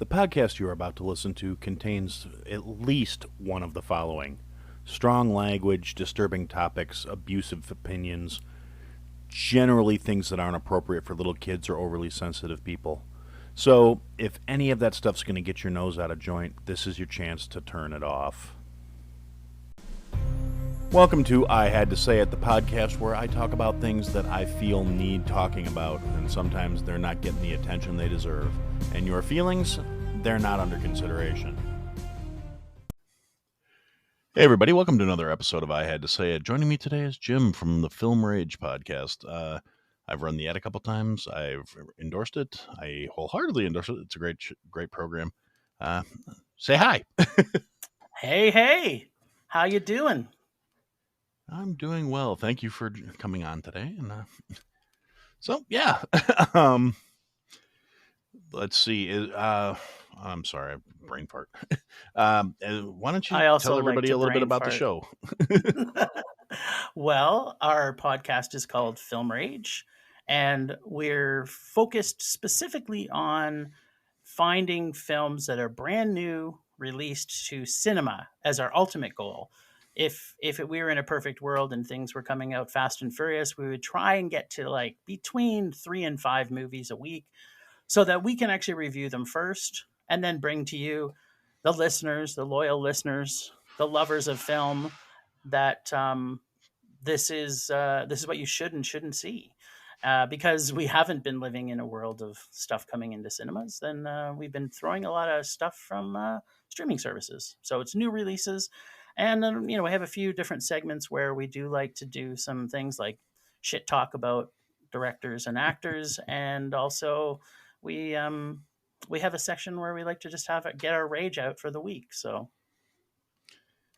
The podcast you are about to listen to contains at least one of the following: strong language, disturbing topics, abusive opinions, generally things that aren't appropriate for little kids or overly sensitive people. So, if any of that stuff's going to get your nose out of joint, this is your chance to turn it off. Welcome to I Had to Say It, the podcast where I talk about things that I feel need talking about, and sometimes they're not getting the attention they deserve. And your feelings, they're not under consideration. Hey everybody, welcome to another episode of I Had to Say It. Joining me today is Jim from the Film Rage podcast. I've run the ad a couple times. I've endorsed it. I wholeheartedly endorse it. It's a great program. Say hi. Hey, how you doing? I'm doing well. Thank you for coming on today. And let's see. I'm sorry, brain fart. Why don't you tell everybody a little bit about the show? Well, our podcast is called Film Rage, and we're focused specifically on finding films that are brand new, released to cinema as our ultimate goal. If we were in a perfect world and things were coming out fast and furious, we would try and get to like between 3 and 5 movies a week so that we can actually review them first and then bring to you, the listeners, the loyal listeners, the lovers of film, that this is what you should and shouldn't see. Because we haven't been living in a world of stuff coming into cinemas, then we've been throwing a lot of stuff from streaming services. So it's new releases. And then, we have a few different segments where we do like to do some things like shit talk about directors and actors. And also we have a section where we like to just get our rage out for the week. So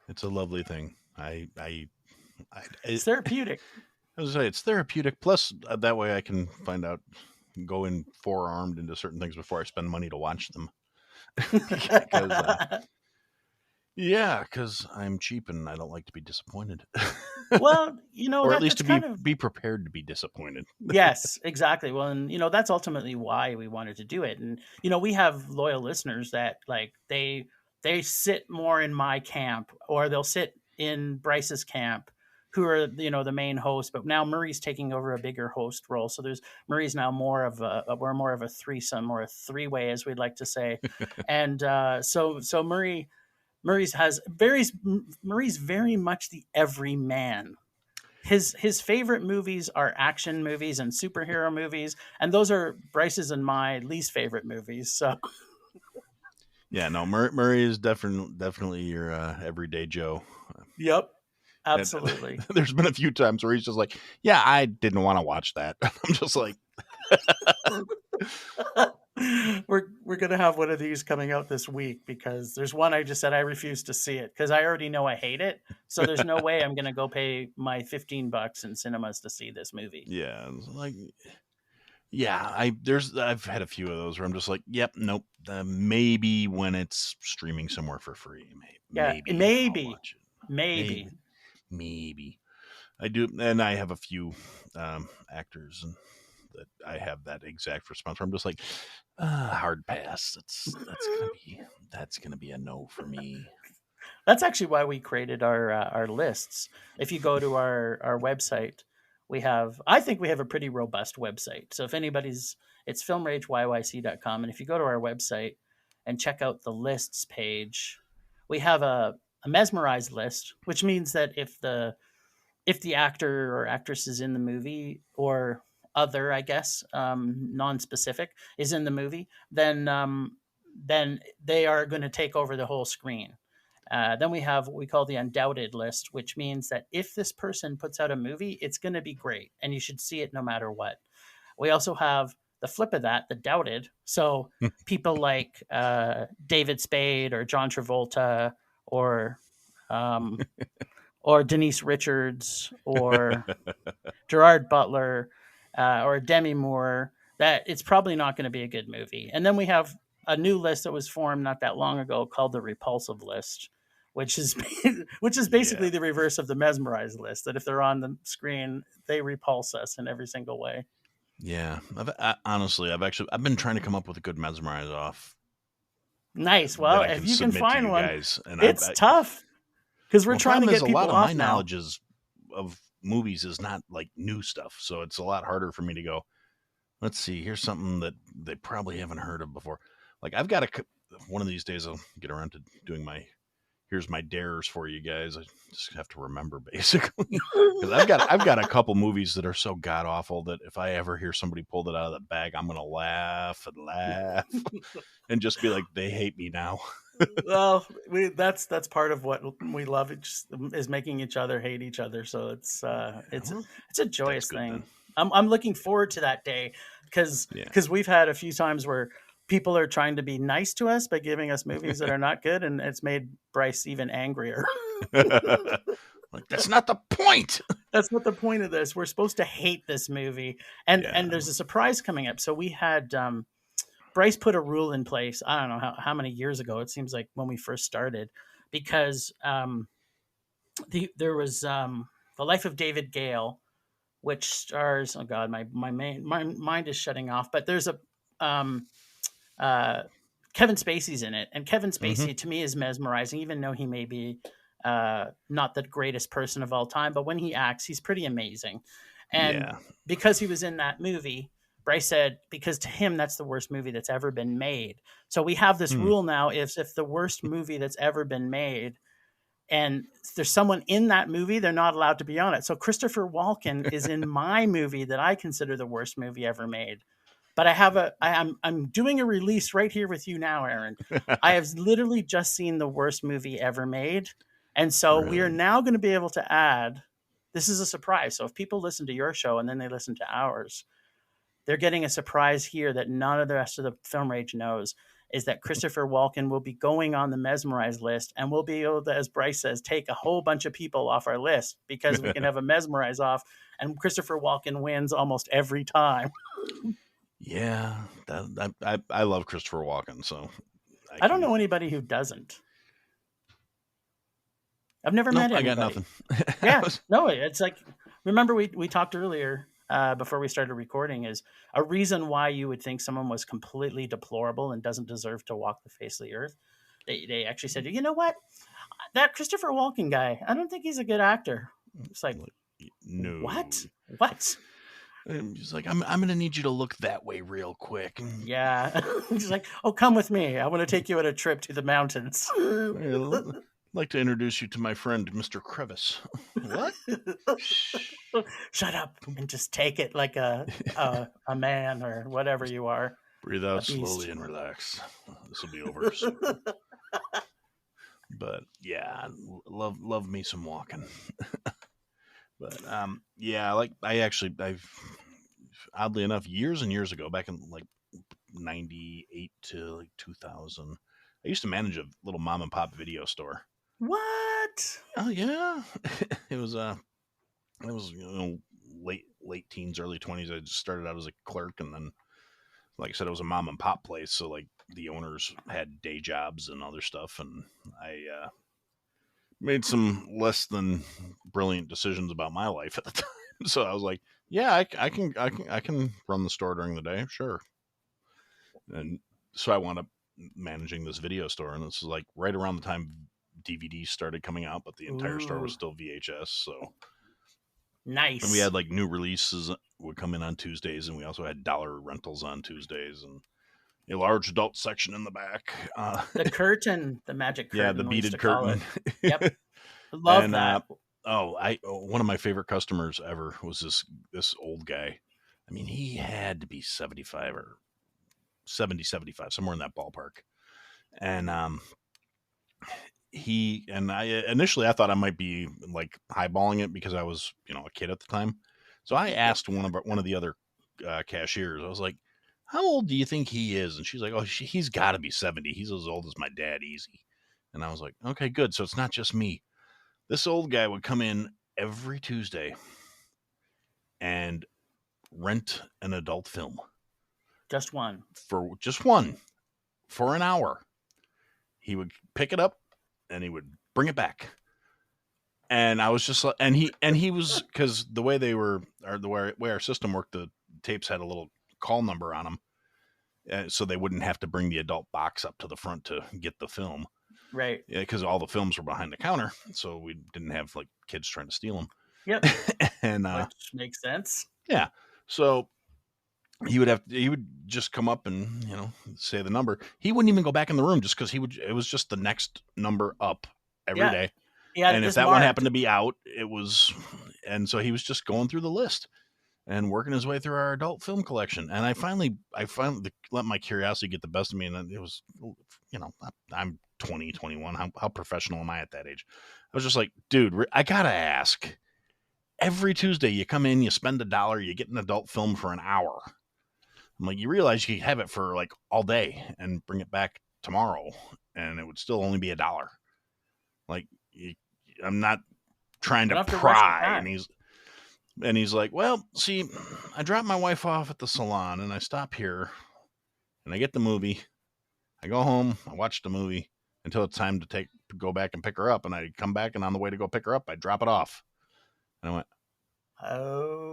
it's a lovely thing. It's therapeutic. I was gonna say, it's therapeutic. Plus, that way I can go in forearmed into certain things before I spend money to watch them. Because I'm cheap and I don't like to be disappointed. Well, or at least to be prepared to be disappointed. Yes, exactly. Well, and that's ultimately why we wanted to do it. And we have loyal listeners that like they sit more in my camp, or they'll sit in Bryce's camp, who are the main host. But now Murray's taking over a bigger host role, so Murray's now we're more of a threesome, or a three-way, as we'd like to say. And so Murray's very much the everyman. His favorite movies are action movies and superhero movies, and those are Bryce's and my least favorite movies. So, yeah, no, Murray is definitely your everyday Joe. Yep, absolutely. And there's been a few times where he's just like, "Yeah, I didn't want to watch that." I'm just like. We're gonna have one of these coming out this week, because there's one I just said I refuse to see it because I already know I hate it. So there's no way I'm gonna go pay my $15 in cinemas to see this movie. Yeah, I've had a few of those where I'm just like, yep, nope. Maybe when it's streaming somewhere for free, maybe. I do, and I have a few actors and that I have that exact response where I'm just like, hard pass. That's gonna be a no for me. That's actually why we created our lists. If you go to our website, I think we have a pretty robust website. So if it's filmrageyyc.com, and if you go to our website and check out the lists page, we have a mesmerized list, which means that if the actor or actress is in the movie, or other, I guess, non-specific, is in the movie, then they are going to take over the whole screen. Then we have what we call the undoubted list, which means that if this person puts out a movie, it's going to be great, and you should see it no matter what. We also have the flip of that, the doubted. So people like David Spade or John Travolta or Denise Richards or Gerard Butler or Demi Moore, that it's probably not going to be a good movie. And then we have a new list that was formed not that long ago called the repulsive list, which is basically the reverse of the mesmerized list, that if they're on the screen, they repulse us in every single way. Yeah. I've been trying to come up with a good mesmerize off Nice. that Well, I if can you can submit to find you one, guys. And it's tough because we're well, trying to problem is get a lot people of my off now. knowledge of movies is not like new stuff, so it's a lot harder for me to go. Let's see. Here's something that they probably haven't heard of before. Like I've got one of these days I'll get around to doing here's my dares for you guys. I just have to remember basically because I've got a couple movies that are so god awful that if I ever hear somebody pull it out of the bag, I'm gonna laugh and laugh and just be like, they hate me now. Well, that's part of what we love. It just is making each other hate each other. So Well, it's a that's joyous good then. thing. I'm looking forward to that day because Yeah. we've had a few times where people are trying to be nice to us by giving us movies that are not good, and it's made Bryce even angrier. Like that's not the point. That's not the point of this. We're supposed to hate this movie, and Yeah. there's a surprise coming up. So we had Bryce put a rule in place. I don't know how many years ago. It seems like when we first started, because there was the Life of David Gale, which stars. Oh God, my mind is shutting off. But there's a um, uh, Kevin Spacey's in it, and Kevin Spacey to me is mesmerizing, even though he may be not the greatest person of all time. But when he acts, he's pretty amazing. And Yeah. because he was in that movie, Bryce said, because to him that's the worst movie that's ever been made. So we have this rule now: if the worst movie that's ever been made, and there's someone in that movie, they're not allowed to be on it. So Christopher Walken is in my movie that I consider the worst movie ever made. But I'm doing a release right here with you now, Aaron. I have literally just seen the worst movie ever made. And so we are Really? now going to be able to add, this is a surprise. So if people listen to your show and then they listen to ours, they're getting a surprise here that none of the rest of the Film Rage knows, is that Christopher Walken will be going on the mesmerized list, and we'll be able to, as Bryce says, take a whole bunch of people off our list because we can have a mesmerize off, and Christopher Walken wins almost every time. Yeah. I love Christopher Walken, so I don't know anybody who doesn't. I've never met I anybody. got nothing. Yeah, no, it's like, remember we talked earlier before we started recording, is a reason why you would think someone was completely deplorable and doesn't deserve to walk the face of the earth. They actually said, you know what, that Christopher Walken guy, I don't think he's a good actor. It's like, No. What? And he's like, I'm gonna need you to look that way real quick. Yeah. He's like, oh, come with me. I want to take you on a trip to the mountains. I'd like to introduce you to my friend, Mr. Crevice. What? Shut up and just take it like a man or whatever you are. Breathe out slowly and relax. This will be over soon. But yeah, love me some Walken. But yeah, like I've oddly enough, years and years ago, back in like 98 to like 2000, I used to manage a little mom and pop video store. What? Oh yeah. It was late teens, early 20s. I just started out as a clerk, and then, like I said, it was a mom and pop place, so like the owners had day jobs and other stuff, and I made some less than brilliant decisions about my life at the time. So I was like, yeah, I can run the store during the day, sure. And so I wound up managing this video store, and this is like right around the time DVDs started coming out, but the entire store was still VHS. So nice. And we had like new releases would come in on Tuesdays, and we also had dollar rentals on Tuesdays, and a large adult section in the back. The curtain, the magic curtain. Yeah, the beaded curtain. Yep. Love that. One of my favorite customers ever was this old guy. I mean, he had to be 75 or 70, 75, somewhere in that ballpark. And I thought I might be like highballing it because I was, a kid at the time. So I asked one of the other cashiers, I was like, how old do you think he is? And she's like, oh, he's got to be 70. He's as old as my dad, easy. And I was like, okay, good. So it's not just me. This old guy would come in every Tuesday and rent an adult film. Just one. For an hour. He would pick it up and he would bring it back. And I was just like, and he was, because the way the way our system worked, the tapes had a little call number on them. so they wouldn't have to bring the adult box up to the front to get the film. Right. Yeah, because all the films were behind the counter, so we didn't have like kids trying to steal them. Yep. And Which makes sense. yeah, so he would just come up and say the number. He wouldn't even go back in the room just because it was just the next number up every day. He had And if this that one marked. happened to be out, it was, and so he was just going through the list and working his way through our adult film collection. And I finally let my curiosity get the best of me, and it was, I'm 20, 21. How professional am I at that age? I was just like, dude, I gotta ask. Every Tuesday you come in, you spend $1, you get an adult film for an hour. I'm like, you realize you could have it for like all day and bring it back tomorrow, and it would still only be $1. Like, I'm not trying to pry. And he's like, well, see, I drop my wife off at the salon, and I stop here, and I get the movie. I go home, I watch the movie until it's time to go back and pick her up, and I come back, and on the way to go pick her up, I drop it off. And I went,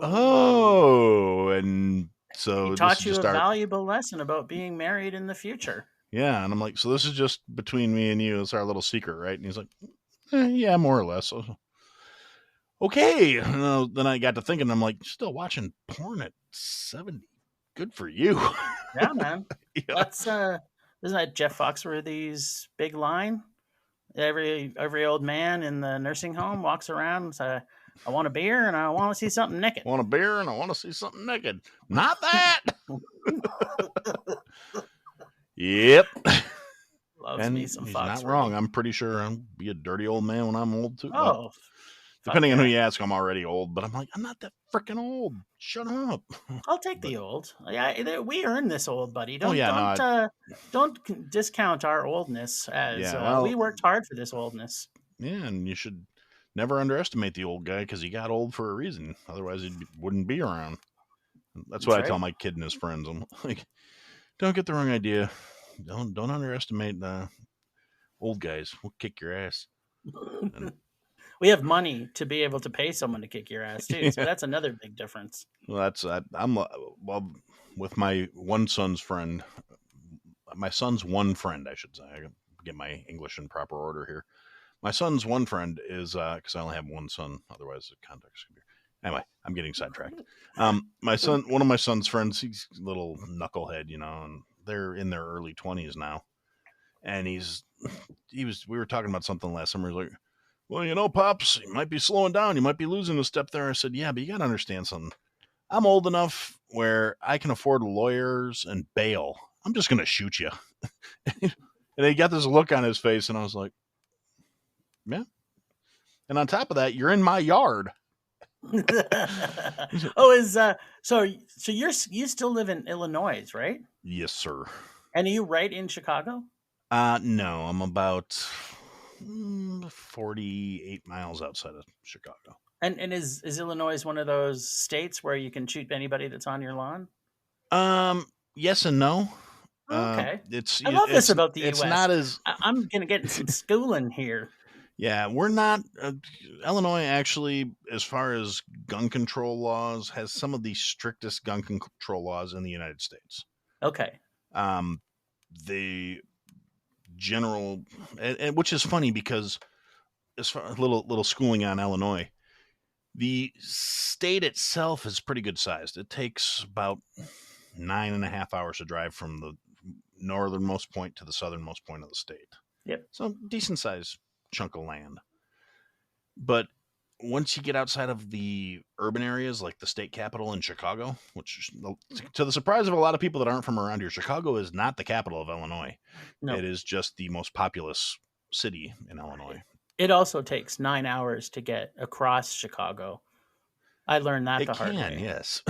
oh, and so he taught you a valuable lesson about being married in the future. Yeah, and I'm like, so this is just between me and you. It's our little secret, right? And he's like, yeah, more or less. So, okay. And then I got to thinking, I'm like, still watching porn at 70. Good for you. Yeah, man. That's isn't that Jeff Foxworthy's big line? Every old man in the nursing home walks around and says, I want a beer and I want to see something naked. I want a beer and I want to see something naked. Not that. Yep. Loves me some Foxworthy. Not wrong. I'm pretty sure I'll be a dirty old man when I'm old too. Oh, well, depending on who you ask, I'm already old, but I'm like, I'm not that freaking old. Shut up. I'll take the old. Yeah, we earned this old, buddy. Don't discount our oldness. As we worked hard for this oldness. Yeah, and you should never underestimate the old guy because he got old for a reason. Otherwise, he wouldn't be around. That's what I tell my kid and his friends. I'm like, don't get the wrong idea. Don't underestimate old guys. We'll kick your ass. We have money to be able to pay someone to kick your ass too, so that's another big difference. Well, I'm with my one son's friend. My son's one friend, I should say. I get my English in proper order here. My son's one friend is because I only have one son. Otherwise, the context could be. Anyway, I'm getting sidetracked. My son, one of my son's friends, he's a little knucklehead, and they're in their early 20s now. And we were talking about something last summer. He's like, well, Pops, you might be slowing down. You might be losing a step there. I said, yeah, but you got to understand something. I'm old enough where I can afford lawyers and bail. I'm just going to shoot you. And he got this look on his face, and I was like, yeah. And on top of that, you're in my yard. So you still live in Illinois, right? Yes, sir. And are you right in Chicago? No, I'm about 48 miles outside of Chicago. And is Illinois one of those states where you can shoot anybody that's on your lawn? Yes and no. Okay. I love this about the U.S. It's not as I'm gonna get some schooling here. Yeah, we're not. Illinois actually, as far as gun control laws, has some of the strictest gun control laws in the United States. Okay. The general, and which is funny because, as far a little schooling on Illinois, the state itself is pretty good sized. It takes about 9.5 hours to drive from the northernmost point to the southernmost point of the state. Yep. So decent sized chunk of land. But once you get outside of the urban areas like the state capital in Chicago, which to the surprise of a lot of people that aren't from around here, Chicago is not the capital of Illinois. No. It is just the most populous city in Illinois. It also takes 9 hours to get across Chicago. I learned that the hard way. Yes.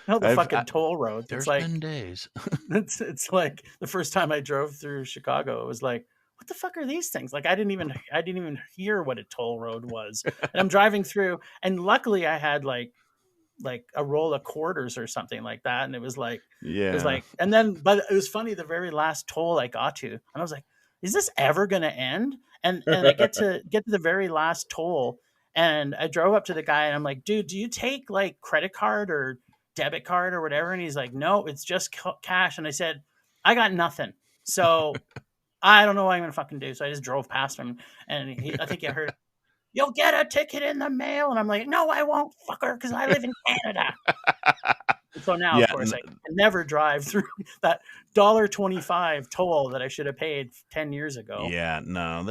The fucking toll road. There's been days. It's like the first time I drove through Chicago, it was like, what the fuck are these things? Like I didn't even hear what a toll road was. And I'm driving through, and luckily I had like a roll of quarters or something like that, and it was like, and then, but it was funny. The very last toll I got to, and I was like, is this ever going to end? And I get to the very last toll, and I drove up to the guy, and I'm like, dude, do you take like credit card or debit card or whatever? And he's like, no, it's just cash. And I said, I got nothing. So I don't know what I'm going to fucking do. So I just drove past him. And I think I heard, you'll get a ticket in the mail. And I'm like, no, I won't, fucker, because I live in Canada. And so now, of course, I can never drive through that $1.25 toll that I should have paid 10 years ago. Yeah, no,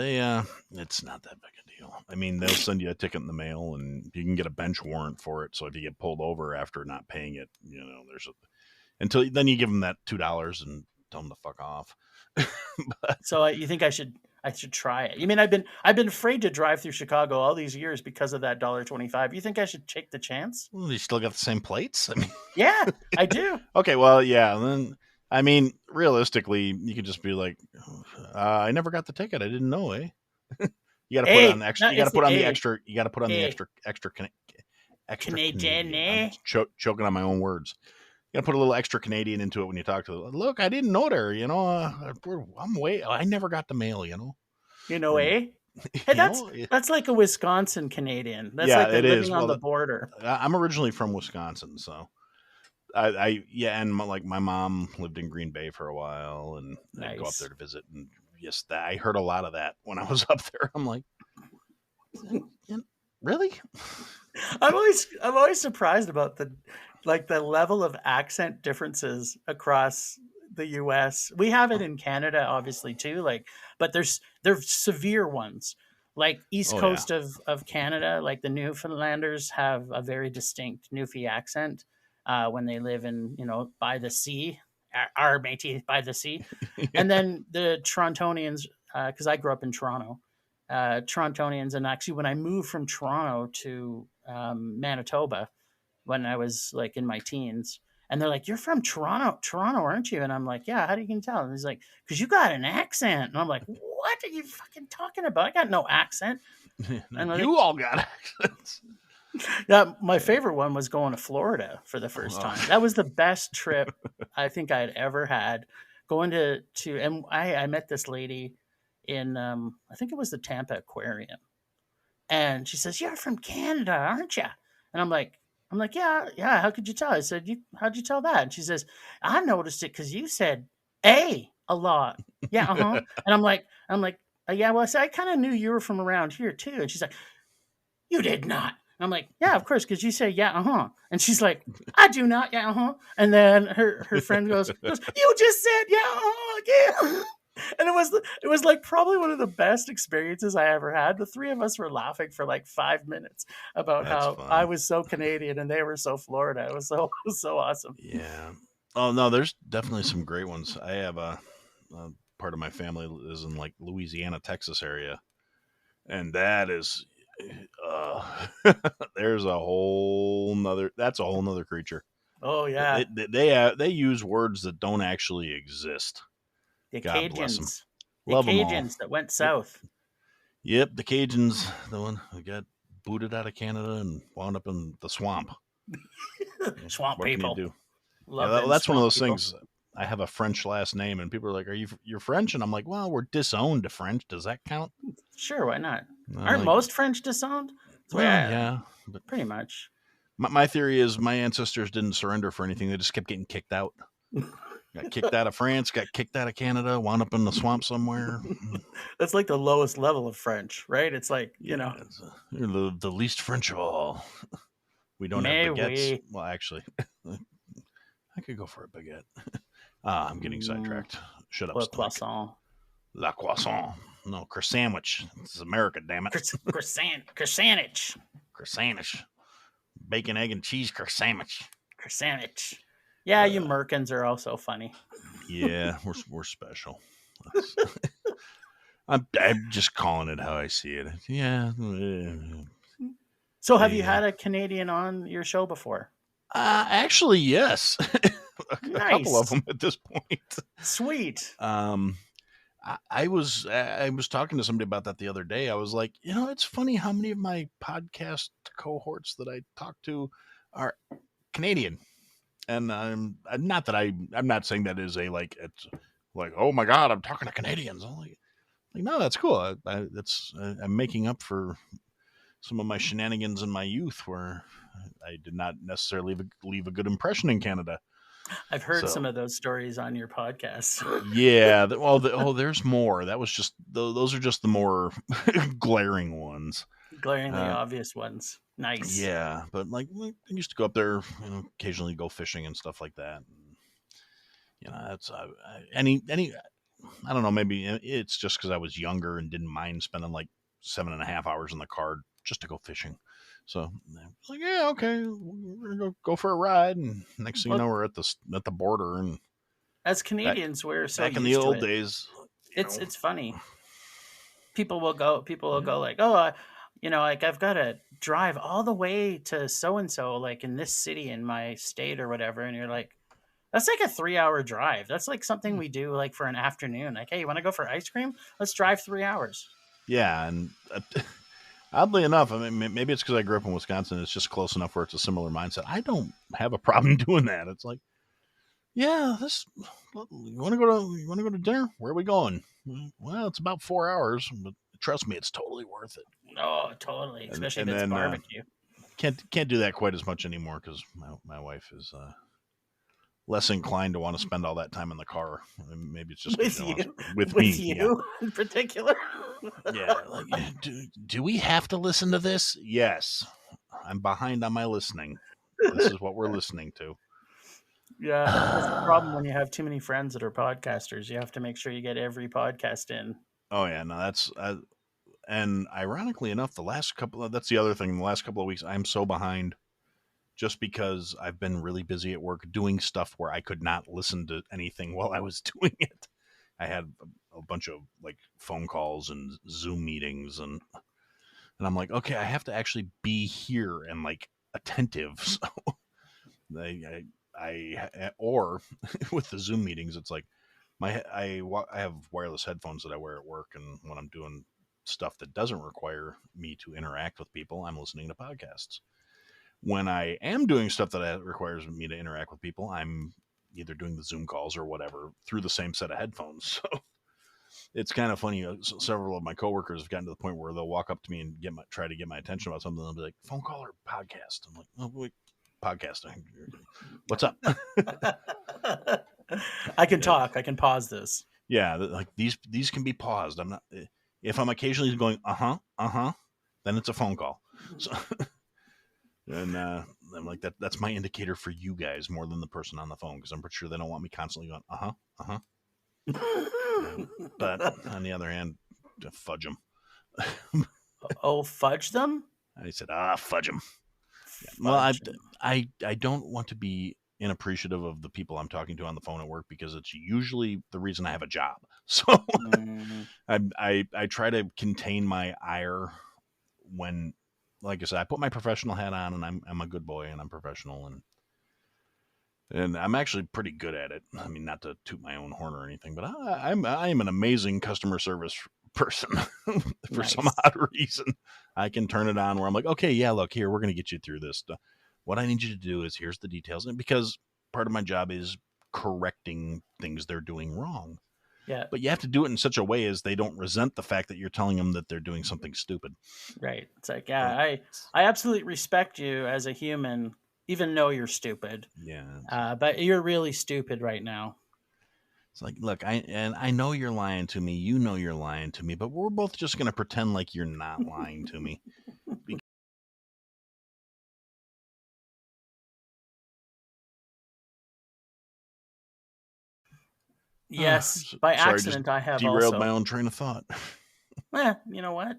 it's not that big a deal. I mean, they'll send you a ticket in the mail, and you can get a bench warrant for it. So if you get pulled over after not paying it, until then you give them that $2 and tell them to fuck off. So you think I should try it? You mean I've been afraid to drive through Chicago all these years because of that $1.25. You think I should take the chance? Well, you still got the same plates. I mean, yeah, I do. Okay, well, yeah. Then I mean, realistically, you could just be like, I never got the ticket. I didn't know. You got to put on the extra. You got to put on the extra. You got to put on the extra Canadian. I'm choking on my own words. You gotta put a little extra Canadian into it when you talk to them. Look, I didn't know there, I never got the mail, Hey, that's like a Wisconsin Canadian. That's like living on the border. I'm originally from Wisconsin, so and my mom lived in Green Bay for a while, and I'd go up there to visit, and yes, I heard a lot of that when I was up there. I'm like, really? I'm always surprised about the level of accent differences across the US. We have it in Canada, obviously, too. But there's severe ones. Like East Coast of Canada, like the Newfoundlanders have a very distinct Newfie accent when they live in, by the sea, our Métis by the sea. Yeah. And then the Torontonians, because I grew up in Toronto, Torontonians, and actually when I moved from Toronto to Manitoba, when I was like in my teens, and they're like, you're from Toronto, aren't you? And I'm like, yeah, how do you can tell? And he's like, because you got an accent. And I'm like, what are you fucking talking about? I got no accent. And you all got accents. Yeah, my favorite one was going to Florida for the first time. That was the best trip I think I'd ever had. Going to and I met this lady in I think it was the Tampa Aquarium. And she says, you're from Canada, aren't you? And I'm like, yeah. How could you tell? I said, how'd you tell that? And she says, I noticed it because you said a lot. Yeah, And I'm like, yeah. Well, I kind of knew you were from around here too. And she's like, you did not. And I'm like, yeah, of course, because you say yeah, And she's like, I do not, yeah, And then her friend goes, you just said yeah, again. And it was like probably one of the best experiences I ever had. The three of us were laughing for like 5 minutes about how fun. I was so Canadian and they were so Florida. It was so awesome. Yeah. Oh no, there's definitely some great ones. I have a part of my family is in like Louisiana, Texas area, and that is there's a whole nother creature. Oh yeah. They use words that don't actually exist. The Cajuns. The Cajuns that went south. Yep, the Cajuns, the one who got booted out of Canada and wound up in the swamp. Swamp people. Can you do? That's one of those things. I have a French last name, and people are like, you're French? And I'm like, well, we're disowned to French. Does that count? Sure, why not? Aren't most French disowned? Well, yeah. But pretty much. My theory is my ancestors didn't surrender for anything. They just kept getting kicked out. Got kicked out of France, got kicked out of Canada, wound up in the swamp somewhere. That's like the lowest level of French, right? It's like, you're the least French of all. We don't have baguettes. Well, actually, I could go for a baguette. I'm getting sidetracked. Shut up, croissant. La croissant. No, croissant. This is America, damn it. Croissant. Bacon, egg, and cheese croissant. Yeah, you Merkins are also funny. Yeah, we're special. I'm just calling it how I see it. Yeah. So have you had a Canadian on your show before? Actually, yes. a couple of them at this point. Sweet. I was talking to somebody about that the other day. I was like, it's funny how many of my podcast cohorts that I talk to are Canadian. And I'm not saying that is it's like, oh my God, I'm talking to Canadians. I'm like no, that's cool. I'm making up for some of my shenanigans in my youth where I did not necessarily leave a good impression in Canada. I've heard some So of those stories on your podcast. yeah, there's more. That was just those are just the more glaring ones. Glaringly obvious ones. Nice. Yeah, but like I used to go up there, occasionally go fishing and stuff like that. That's any. I don't know. Maybe it's just because I was younger and didn't mind spending like 7.5 hours in the car just to go fishing. So I was like, yeah, okay, we're gonna go for a ride. And next thing you know, Well, we're at the border. And as back Canadians, we're so back in the used to old it. days, It's funny. People will go yeah, like, oh, like I've got to drive all the way to so and so, like in this city in my state or whatever, and you're like, that's like a 3 hour drive. That's like something we do like for an afternoon. Like, hey, you want to go for ice cream? Let's drive 3 hours. yeah, and oddly enough, I mean, maybe it's because I grew up in Wisconsin. It's just close enough where it's a similar mindset. I don't have a problem doing that. It's like, yeah, you want to go to dinner? Where are we going? Well, it's about 4 hours, but trust me, it's totally worth it. Oh, totally. And Especially if and it's then barbecue. can't do that quite as much anymore because my wife is less inclined to want to spend all that time in the car. Maybe it's just With you, with with me. Yeah, you in particular. yeah. Like, do we have to listen to this? Yes, I'm behind on my listening. This is what we're listening to. Yeah, that's the problem when you have too many friends that are podcasters. You have to make sure you get every podcast in. Oh yeah, no, that's and ironically enough, that's the other thing. The last couple of weeks, I'm so behind just because I've been really busy at work doing stuff where I could not listen to anything while I was doing it. I had a bunch of like phone calls and Zoom meetings, and I'm like, okay, I have to actually be here and like attentive. So or with the Zoom meetings, it's like I have wireless headphones that I wear at work, and when I'm doing stuff that doesn't require me to interact with people, I'm listening to podcasts. When I am doing stuff that requires me to interact with people, I'm either doing the Zoom calls or whatever through the same set of headphones. So it's kind of funny. Several of my coworkers have gotten to the point where they'll walk up to me and try to get my attention about something. They'll be like, "Phone call or podcast?" I'm like, "Oh, wait, podcasting. What's up?" I can talk. I can pause this. Yeah, like these can be paused. I'm not if I'm occasionally going then it's a phone call. So and I'm like that's my indicator for you guys more than the person on the phone because I'm pretty sure they don't want me constantly going but on the other hand, fudge them. Oh, fudge them? I said fudge them. Yeah. Well, Fudge 'em. I don't want to be inappreciative of the people I'm talking to on the phone at work because it's usually the reason I have a job. So I try to contain my ire when, like I said, I put my professional hat on and I'm a good boy and I'm professional and I'm actually pretty good at it. I mean, not to toot my own horn or anything, but I am an amazing customer service person for some Nice. odd reason. I can turn it on where I'm like, okay, yeah, look here, we're going to get you through this. What I need you to do is here's the details, and because part of my job is correcting things they're doing wrong. Yeah. But you have to do it in such a way as they don't resent the fact that you're telling them that they're doing something stupid. Right. It's like, So, yeah, I absolutely respect you as a human, even though you're stupid. yeah, But you're really stupid right now. it's like, look, I know you're lying to me. You know you're lying to me, but we're both just going to pretend like you're not lying to me. Yes, by Sorry, just accident I have derailed my also. own train of thought. You know what?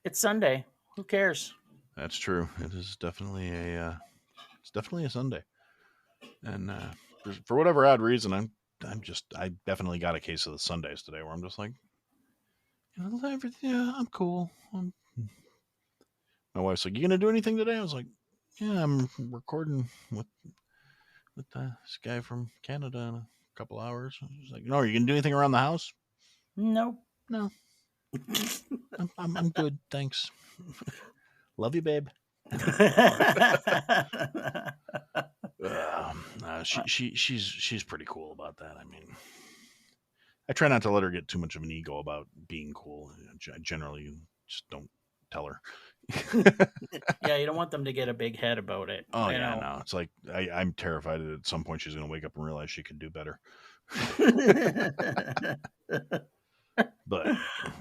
It's Sunday. Who cares? That's true. It is definitely it's definitely a Sunday, and for whatever odd reason, I definitely got a case of the Sundays today, where I'm just like, everything, yeah, I'm cool. My wife's like, "You gonna do anything today?" I was like, "Yeah, I'm recording with this guy from Canada in a couple hours." She's like, "No, are you gonna do anything around the house?" Nope. No, I'm good, thanks. Love you, babe. She's pretty cool about that. I mean, I try not to let her get too much of an ego about being cool. I generally just don't tell her. Yeah, you don't want them to get a big head about it. Oh I yeah, know. no. It's like I'm terrified that at some point she's going to wake up and realize she could do better. But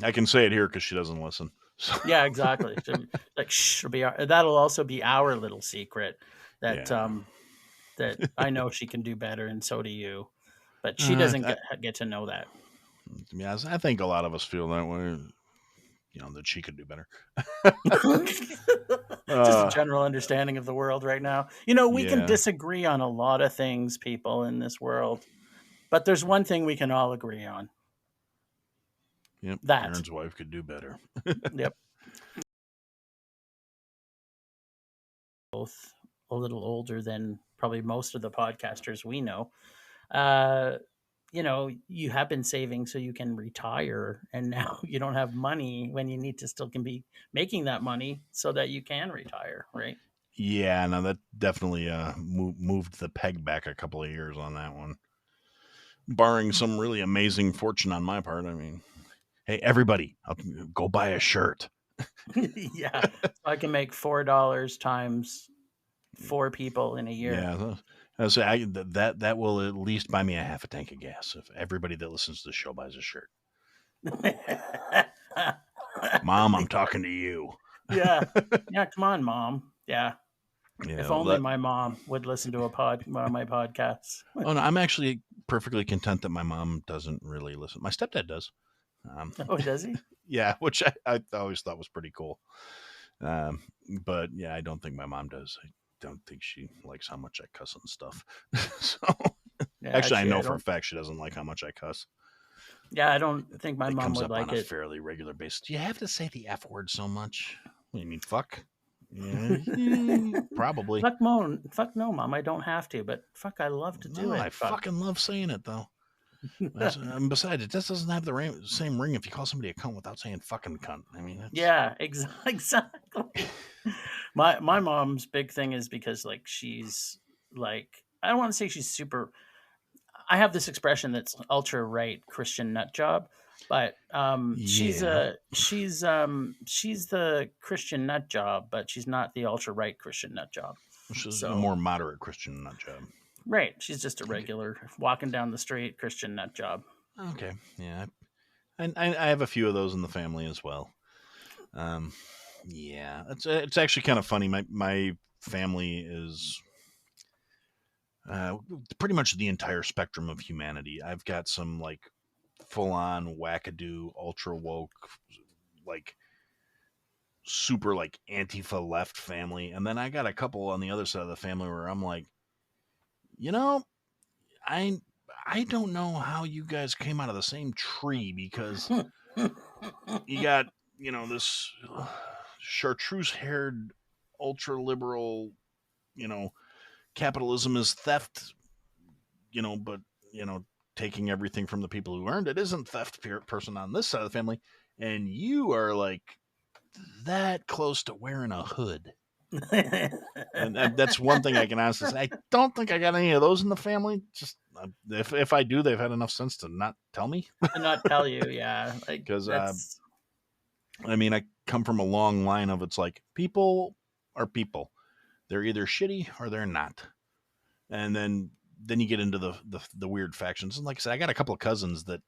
I can say it here because she doesn't listen. So, Yeah, exactly. Like, shh, that'll also be our little secret that yeah. that I know she can do better, and so do you. But she Uh, doesn't I, get to know that. yeah, I think a lot of us feel that way. That she could do better. Just a Uh, general understanding of the world right now. We can yeah. disagree on a lot of things, people in this world, but there's one thing we can all agree on. Yep. That. Aaron's wife could do better. Yep. Both a little older than probably most of the podcasters we know. Uh, you have been saving so you can retire, and now you don't have money when you need to still can be making that money so that you can retire, right? Yeah, no, that definitely moved the peg back a couple of years on that one. Barring some really amazing fortune on my part. I mean, hey, everybody, go buy a shirt. Yeah. So I can make $4 times 4 people in a year. Yeah, that will at least buy me a half a tank of gas if everybody that listens to the show buys a shirt. Mom, I'm talking to you. Yeah. Yeah, come on, mom. Yeah. Yeah, If well, only my mom would listen to one of my podcasts. oh no, I'm actually perfectly content that my mom doesn't really listen. My stepdad does. Um, Oh, does he? yeah, which I always thought was pretty cool. Um, but yeah, I don't think my mom does. I don't think she likes how much I cuss and stuff. So Yeah, actually, I actually, I know for a don't. fact she doesn't like how much I cuss. Yeah, I don't think my It mom comes would up on like a it. fairly regular basis. Do you have to say the F word so much? What do you mean, fuck? Yeah, probably. Fuck no, mom. I don't have to, but fuck, I love to do No, I it. Fuck. fucking love saying it though. And besides, it just doesn't have the same ring if you call somebody a cunt without saying fucking cunt. I mean, that's Yeah, exactly. My mom's big thing is because like she's like I don't want to say she's super. I have this expression that's ultra right Christian nut job, but yeah. she's the Christian nut job, but she's not the ultra right Christian nut job. Which is a So more moderate Christian nut job. right, she's just a regular walking down the street Christian nut job. Okay, yeah, and I have a few of those in the family as well. Um, yeah, it's actually kind of funny. My family is pretty much the entire spectrum of humanity. I've got some like full on wackadoo, ultra woke, like super like Antifa left family, and then I got a couple on the other side of the family where I'm like, you know, I I don't know how you guys came out of the same tree because you got this chartreuse haired ultra liberal, you know, capitalism is theft, but taking everything from the people who earned it isn't theft person on this side of the family, and you are like that close to wearing a hood. And that's one thing I can honestly say. I don't think I got any of those in the family. Just if I do, they've had enough sense to not tell me. And not tell you, yeah, like Because that's I mean, I come from a long line of it's like people are people. They're either shitty or they're not. And then you get into the weird factions. And like I said, I got a couple of cousins that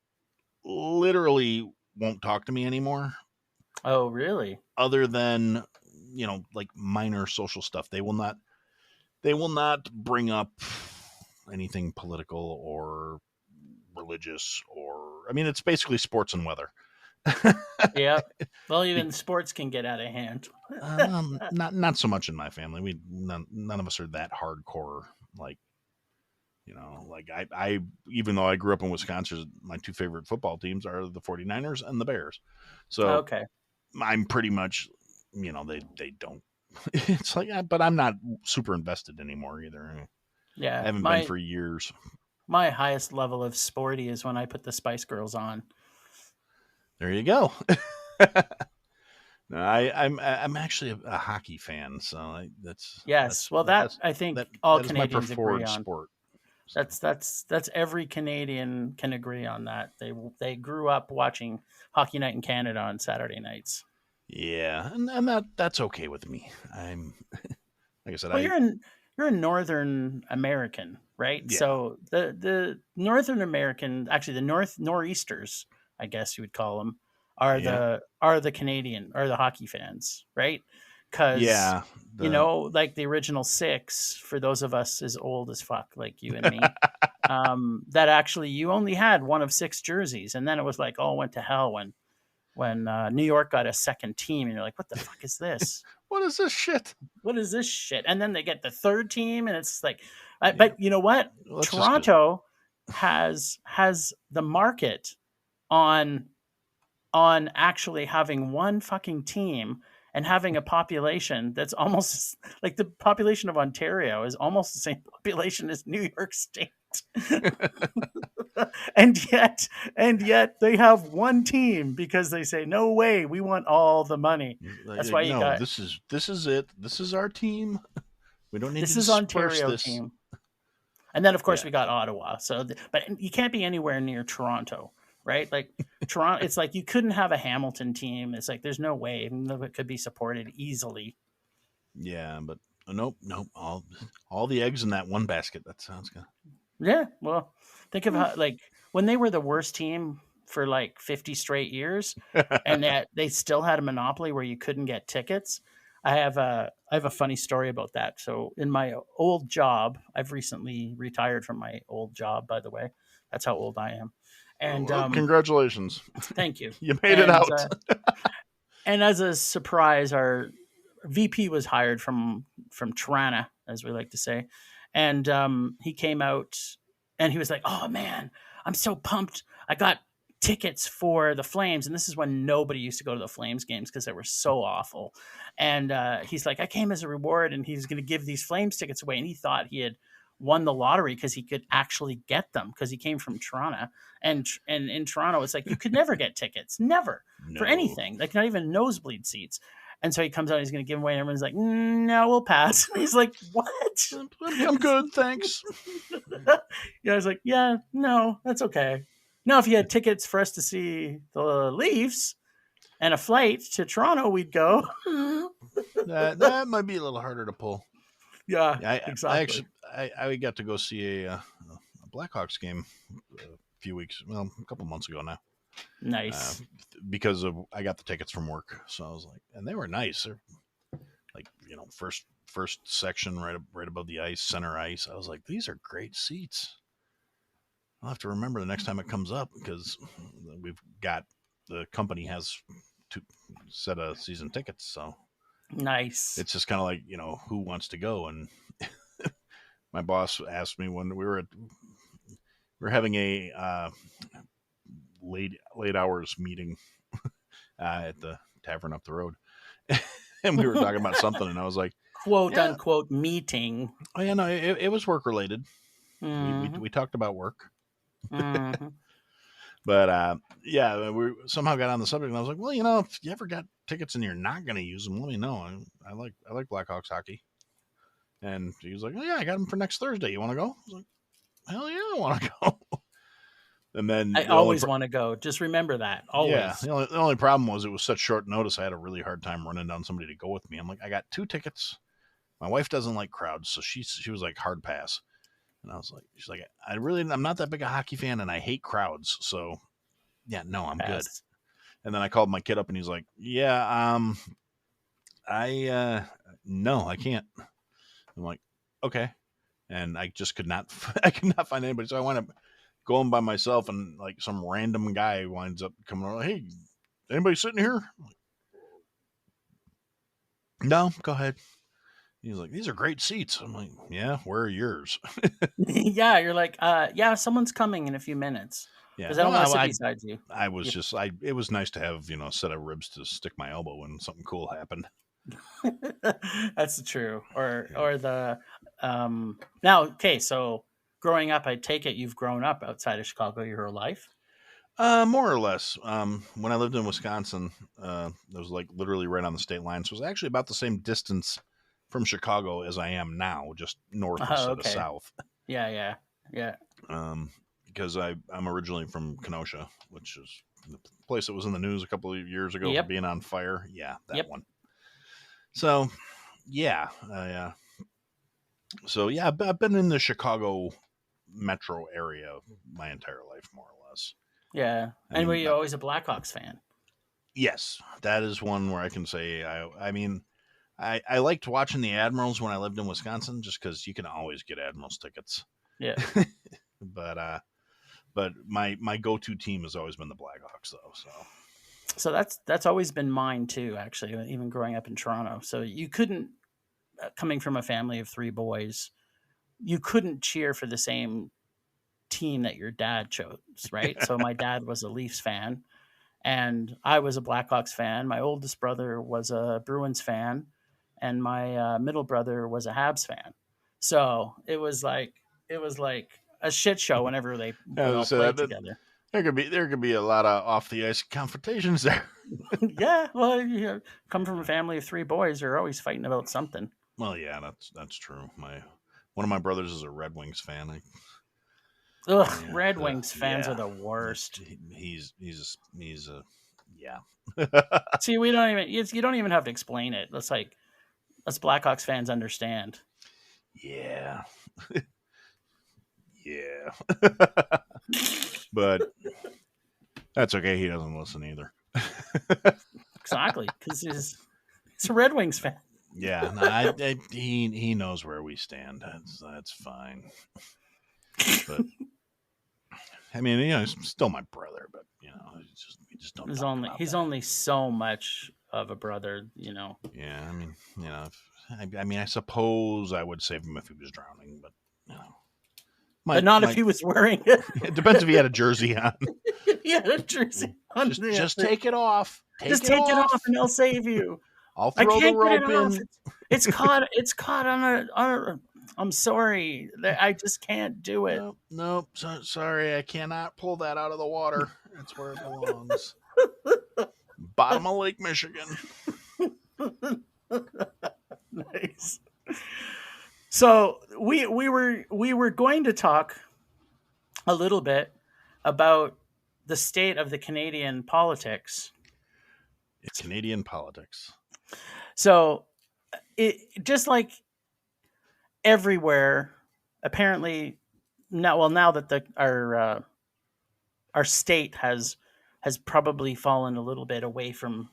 literally won't talk to me anymore. oh really? Other than like minor social stuff. They will not bring up anything political or religious, or I mean, it's basically sports and weather. Yeah. Well, even sports can get out of hand. Not so much in my family. None of us are that hardcore. Like like I even though I grew up in Wisconsin, my two favorite football teams are the 49ers and the Bears. So Okay. I'm pretty much they don't. It's like, but I'm not super invested anymore either. I Yeah. haven't been for years. My highest level of sporty is when I put the Spice Girls on. There you go. No, I'm actually a hockey fan, so Yes. Well, that I think all that is my Canadians agree preferred on. sport. So That's every Canadian can agree on that. They grew up watching Hockey Night in Canada on Saturday nights. Yeah, and that's okay with me. I'm like I said, Well, I you're a Northern American, right? yeah So the Northern American, actually the Nor'easters, I guess you would call them, yeah are the Canadian are the hockey fans, right? Because yeah the like the original six, for those of us as old as fuck, like you and me, that actually you only had one of six jerseys, and then it was like all went to hell when New York got a second team, and you're like, what the fuck is this? what is this shit? What is this shit? And then they get the third team, and it's like, Yeah, but you know what? let's just get Toronto has the market on actually having one fucking team and having a population that's almost like the population of Ontario is almost the same population as New York State. and yet they have one team because they say no way, we want all the money. That's why you no. got This is it. This is our team. We don't need to this is disperse Ontario this. team. And then, of course, Yeah, we got Ottawa. So, but you can't be anywhere near Toronto, right? Like Toronto, it's like you couldn't have a Hamilton team. It's like there's no way, even though it could be supported easily. yeah, but nope. All the eggs in that one basket. That sounds good. Yeah. Well, think of how like when they were the worst team for like 50 straight years, and that they still had a monopoly where you couldn't get tickets. I have a funny story about that. So in my old job, I've recently retired from my old job, by the way. That's how old I am. And Well, congratulations, thank you. you made it And out. as a surprise, our VP was hired from Toronto, as we like to say, and he came out and he was like, "Oh man, I'm so pumped! I got tickets for the Flames." And this is when nobody used to go to the Flames games because they were so awful. And he's like, "I came as a reward," and he was going to give these Flames tickets away. And he thought he had won the lottery because he could actually get them because he came from Toronto. And in Toronto, it's like you could never get tickets, never for No, anything, like not even nosebleed seats. And so he comes out, he's going to give them away, and everyone's like, "No, we'll pass." And he's like, "What?" I'm good, thanks. Yeah, I was like, "Yeah, no, that's okay." Now, if you had tickets for us to see the Leafs and a flight to Toronto, we'd go. That might be a little harder to pull. Yeah, Yeah, I exactly. actually I got to go see a Blackhawks game a few weeks, well, a couple months ago now. Uh, Nice. because of I got the tickets from work, so I was like, and they were nice. They're like first section right above the ice, center ice. I was like, these are great seats. I'll have to remember the next time it comes up because we've got the company has two set of season tickets, so Nice. it's just kind of like who wants to go. And my boss asked me when we were having a late hours meeting at the tavern up the road, and we were talking about something, and I was like, Quote "Yeah, unquote meeting. oh yeah, no, it was work related. We, we Mm-hmm. we talked about work, Mm-hmm. but yeah, we somehow got on the subject, and I was like, well, if you ever got tickets and you're not going to use them, let me know. I like Blackhawks hockey, and he was like, oh yeah, I got them for next Thursday. You want to go? I was like, hell yeah, I want to go. And then I always want to go. Just remember that. yeah, Always. the only problem was it was such short notice. I had a really hard time running down somebody to go with me. I'm like, I got 2 tickets. My wife doesn't like crowds, so she was like hard pass. And I was like, she's like, I'm not that big a hockey fan, and I hate crowds. So yeah, no, I'm good. Pass. And then I called my kid up, and he's like, yeah, I no, I can't. I'm like, okay. And I just could not, I could not find anybody. So I wound up going by myself, and like some random guy winds up coming over. Hey, anybody sitting here? No, go ahead. He's like, these are great seats. I'm like, yeah, where are yours? Yeah, you're like, yeah, someone's coming in a few minets Yeah, because I don't want to well, sit I beside you. I was Yeah. just it was nice to have a set of ribs to stick my elbow when something cool happened. That's true. Or Yeah. or the now, okay, so growing up, I take it you've grown up outside of Chicago your whole life. More or less. When I lived in Wisconsin, it was like literally right on the state line. So it was actually about the same distance from Chicago as I am now, just north Oh, instead of okay. south. Yeah, yeah, yeah. Um, because I'm originally from Kenosha, which is the place that was in the news a couple of years ago for Yep. being on fire. Yeah, that Yep. one. So, yeah, I've been in the Chicago metro area my entire life, more or less. Yeah. I And were mean, you always a Blackhawks fan? yes, that is one where I can say I liked watching the Admirals when I lived in Wisconsin, just because you can always get Admirals tickets. Yeah. But my go to team has always been the Blackhawks, though. So that's always been mine too, actually, even growing up in Toronto. So you couldn't, coming from a family of three boys, you couldn't cheer for the same team that your dad chose, right? So my dad was a Leafs fan, and I was a Blackhawks fan. My oldest brother was a Bruins fan, and my middle brother was a Habs fan. So it was like a shit show whenever they would all play together. There could be a lot of off the ice confrontations there. Yeah, well, come from a family of three boys, they're always fighting about something. Well, yeah, that's true. One of my brothers is a Red Wings fan. Ugh, Red Wings fans are the worst. He's a yeah. See, we don't even you don't even have to explain it. It's like us Blackhawks fans understand. Yeah. Yeah. But that's okay. He doesn't listen either. Exactly, because he's a Red Wings fan. Yeah, no, he knows where we stand. That's fine. But I mean, he's still my brother. But we just don't. He's only so much of a brother, Yeah, I mean, I suppose I would save him if he was drowning, but but not if he was wearing it. It depends if he had a jersey on. He had a jersey on. Just take it off. Just take it off, and I'll save you. I'll throw the rope in. It's caught. It's caught on a. I'm sorry. I just can't do it. Nope. Sorry, I cannot pull that out of the water. That's where it belongs. Bottom of Lake Michigan. Nice. So we were going to talk a little bit about the state of the Canadian politics. It's Canadian politics. So it just like everywhere, apparently now that our state has probably fallen a little bit away from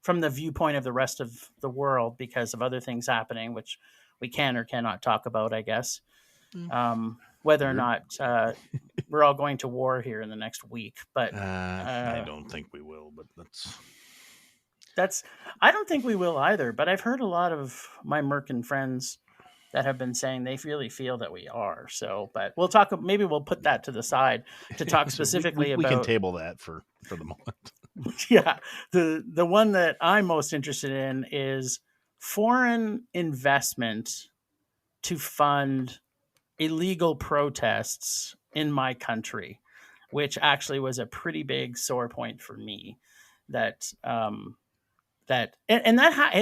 the viewpoint of the rest of the world because of other things happening, which we can or cannot talk about, I guess. Whether or not we're all going to war here in the next week, but I don't think we will. But I don't think we will either. But I've heard a lot of my Merkin friends that have been saying they really feel that we are. So, but we'll talk. Maybe we'll put that to the side to talk specifically about. We can table that for the moment. Yeah, the one that I'm most interested in is foreign investment to fund illegal protests in my country, which actually was a pretty big sore point for me. It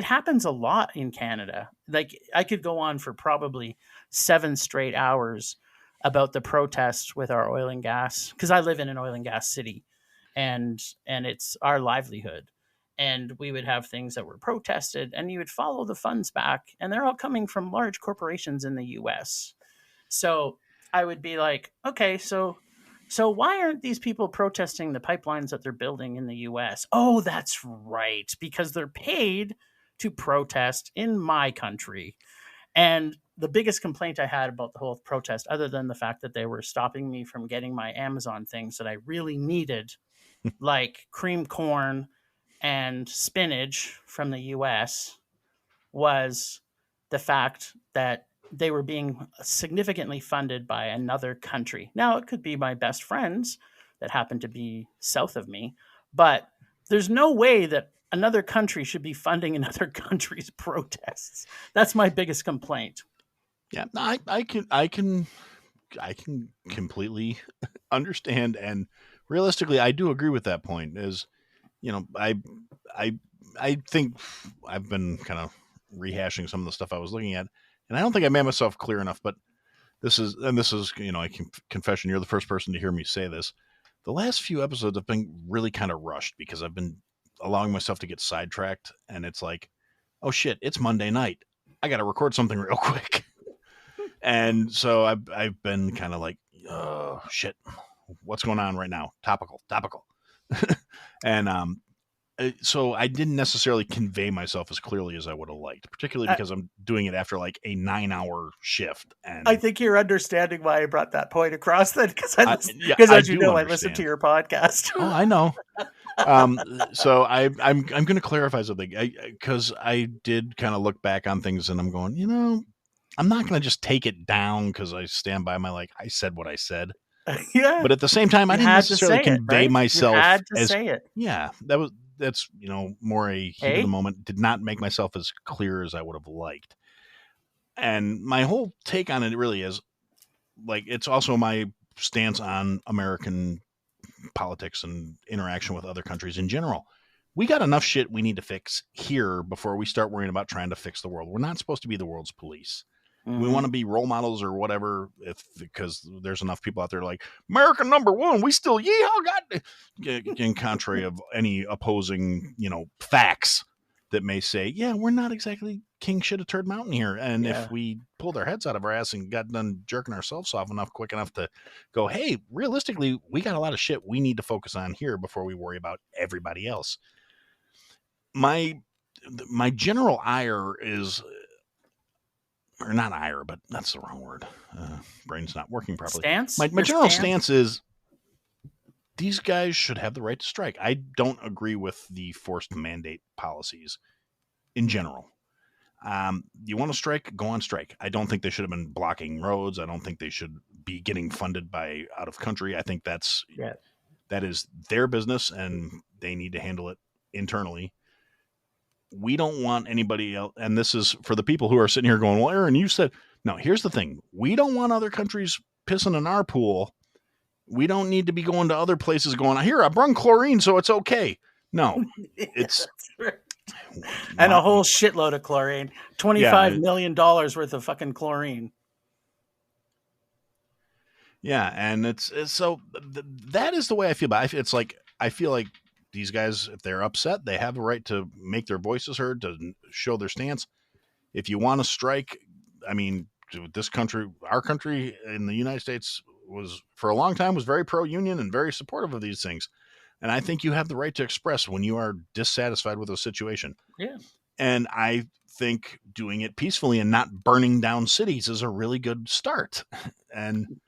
happens a lot in Canada. Like I could go on for probably 7 straight hours about the protests with our oil and gas, because I live in an oil and gas city, and it's our livelihood. And we would have things that were protested, and you would follow the funds back, and they're all coming from large corporations in the U.S. So I would be like, okay, so why aren't these people protesting the pipelines that they're building in the U.S.? Oh, that's right, because they're paid to protest in my country. And the biggest complaint I had about the whole protest, other than the fact that they were stopping me from getting my Amazon things that I really needed, like cream corn and spinach from the US, was the fact that they were being significantly funded by another country. Now, it could be my best friends that happen to be south of me, but there's no way that another country should be funding another country's protests. That's my biggest complaint. Yeah, I can completely understand, and realistically, I do agree with that point. I think I've been kind of rehashing some of the stuff I was looking at, and I don't think I made myself clear enough. But this is I confession, you're the first person to hear me say this. the last few episodes have been really kind of rushed because I've been allowing myself to get sidetracked, and it's like, oh shit, it's Monday night. I got to record something real quick. And so I've been kind of like, oh shit, what's going on right now? Topical. And so I didn't necessarily convey myself as clearly as I would have liked, particularly because I'm doing it after like a 9-hour shift. And I think you're understanding why I brought that point across then, because as you know, I listen to your podcast. Oh, I know. So I'm going to clarify something, because I did kind of look back on things, and I'm going, I'm not going to just take it down because I stand by my I said what I said. Yeah. But at the same time, I didn't necessarily convey myself. You had to say it. Yeah, that's more a heat of the moment. Did not make myself as clear as I would have liked. And my whole take on it really is it's also my stance on American politics and interaction with other countries in general. We got enough shit we need to fix here before we start worrying about trying to fix the world. We're not supposed to be the world's police. Mm-hmm. We want to be role models or whatever, because there's enough people out there like American #1. We still yeehaw, God, in contrary of any opposing, facts that may say, yeah, we're not exactly king shit a turd mountain here. And if we pulled our heads out of our ass and got done jerking ourselves off quick enough to go, hey, realistically, we got a lot of shit we need to focus on here before we worry about everybody else. My general ire is, or not ire, but that's the wrong word. Brain's not working properly. Stance? My general stance is these guys should have the right to strike. I don't agree with the forced mandate policies in general. You want to strike, go on strike. I don't think they should have been blocking roads. I don't think they should be getting funded by out of country. I think that is their business, and they need to handle it internally. We don't want anybody else. And this is for the people who are sitting here going, well, Aaron, you said, no, here's the thing. We don't want other countries pissing in our pool. We don't need to be going to other places going, here, I brung chlorine, so it's okay. No, it's. And a whole shitload of chlorine. $25 million worth of fucking chlorine. Yeah, and it's so that is the way I feel about it. It's like, I feel like these guys, if they're upset, they have a right to make their voices heard, to show their stance. If you want to strike, I mean, this country, our country in the United States was, for a long time, was very pro-union and very supportive of these things. And I think you have the right to express when you are dissatisfied with a situation. Yeah. And I think doing it peacefully and not burning down cities is a really good start. And